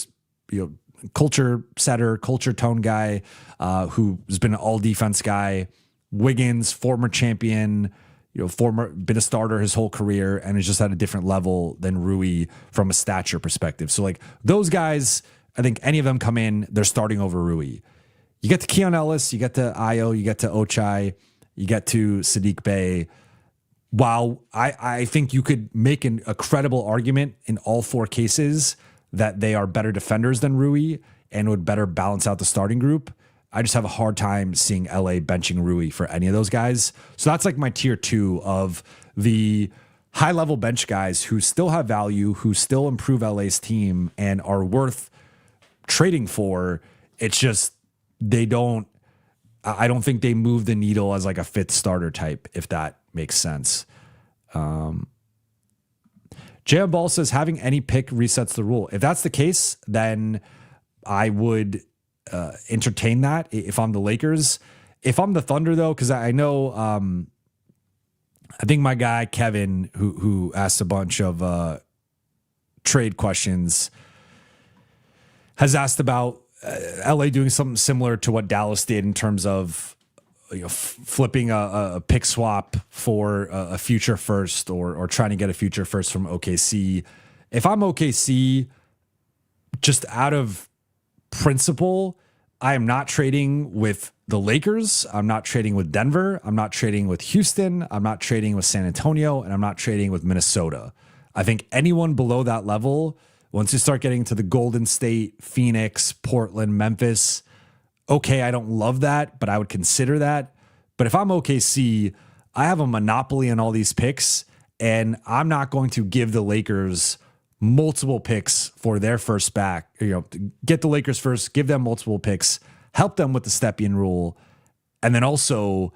setter, culture tone guy who's been an all-defense guy. Wiggins, former champion, been a starter his whole career and is just at a different level than Rui from a stature perspective. So like those guys, I think any of them come in, they're starting over Rui. You get to Keon Ellis, you get to Ayo, you get to Ochai, you get to Sadiq Bey. While I think you could make a credible argument in all four cases that they are better defenders than Rui and would better balance out the starting group, I just have a hard time seeing LA benching Rui for any of those guys. So that's like my tier two of the high level bench guys who still have value, who still improve LA's team and are worth trading for. It's just, I don't think they move the needle as like a fifth starter type, if that makes sense. J.M. Ball says having any pick resets the rule. If that's the case, then I would entertain that if I'm the Lakers. If I'm the Thunder, though, because I know I think my guy Kevin, who asked a bunch of trade questions, has asked about LA doing something similar to what Dallas did in terms of flipping a pick swap for a future first or trying to get a future first from OKC. If I'm OKC, just out of principle, I am not trading with the Lakers. I'm not trading with Denver. I'm not trading with Houston. I'm not trading with San Antonio, and I'm not trading with Minnesota. I think anyone below that level, once you start getting to the Golden State, Phoenix, Portland, Memphis, okay, I don't love that, but I would consider that. But if I'm OKC, I have a monopoly on all these picks, and I'm not going to give the Lakers multiple picks for their first back, get the Lakers first, give them multiple picks, help them with the Stepien rule, and then also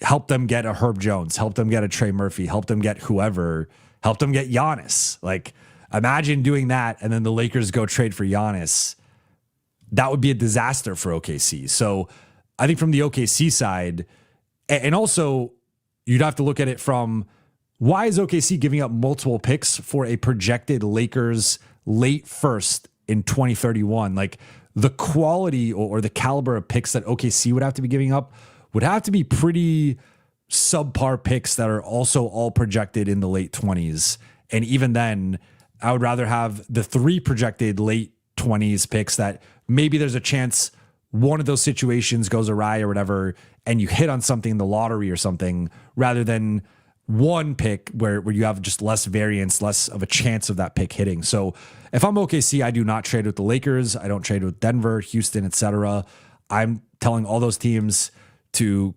help them get a Herb Jones, help them get a Trey Murphy, help them get whoever, help them get Giannis. Like, imagine doing that, and then the Lakers go trade for Giannis. That would be a disaster for OKC. So I think from the OKC side, and also you'd have to look at it from, why is OKC giving up multiple picks for a projected Lakers late first in 2031? Like the quality or the caliber of picks that OKC would have to be giving up would have to be pretty subpar picks that are also all projected in the late 20s. And even then, I would rather have the 3 projected late 20s picks that maybe there's a chance one of those situations goes awry or whatever, and you hit on something in the lottery or something, rather than one pick where you have just less variance, less of a chance of that pick hitting. So if I'm OKC, I do not trade with the Lakers. I don't trade with Denver, Houston, etc. I'm telling all those teams to,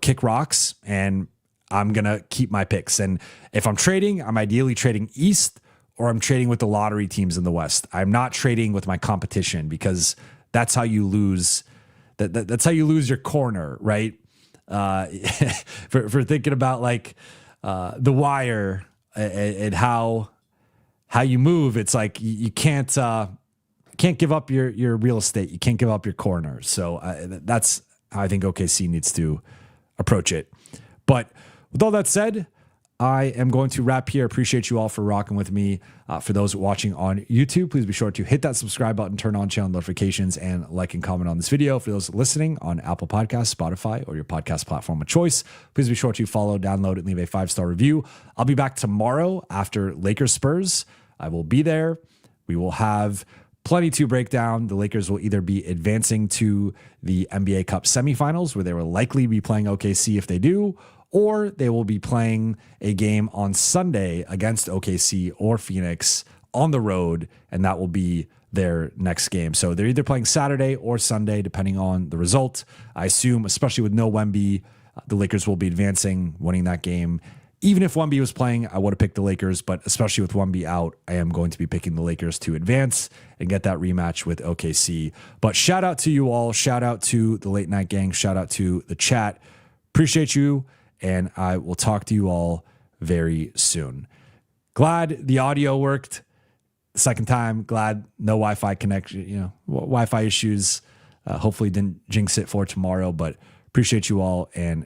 kick rocks, and I'm going to keep my picks. And if I'm trading, I'm ideally trading East, or I'm trading with the lottery teams in the West. I'm not trading with my competition, because that's how you lose. That's how you lose your corner, right? For thinking about like The Wire and how you move, it's like you can't give up your real estate. You can't give up your corner. So that's how I think OKC needs to approach it. But with all that said, I am going to wrap here. Appreciate you all for rocking with me. For those watching on YouTube, please be sure to hit that subscribe button, turn on channel notifications, and like and comment on this video. For those listening on Apple Podcasts, Spotify, or your podcast platform of choice, please be sure to follow, download, and leave a 5-star review. I'll be back tomorrow after Lakers Spurs. I will be there. We will have plenty to break down. The Lakers will either be advancing to the NBA Cup semifinals, where they will likely be playing OKC if they do, or they will be playing a game on Sunday against OKC or Phoenix on the road, and that will be their next game. So they're either playing Saturday or Sunday, depending on the result. I assume, especially with no Wemby, the Lakers will be advancing, winning that game. Even if Wemby was playing, I would have picked the Lakers, but especially with Wemby out, I am going to be picking the Lakers to advance and get that rematch with OKC. But shout out to you all. Shout out to the Late Night Gang. Shout out to the chat. Appreciate you. And I will talk to you all very soon. Glad the audio worked the second time. Glad no Wi-Fi connection, Wi-Fi issues. Hopefully didn't jinx it for tomorrow, but appreciate you all and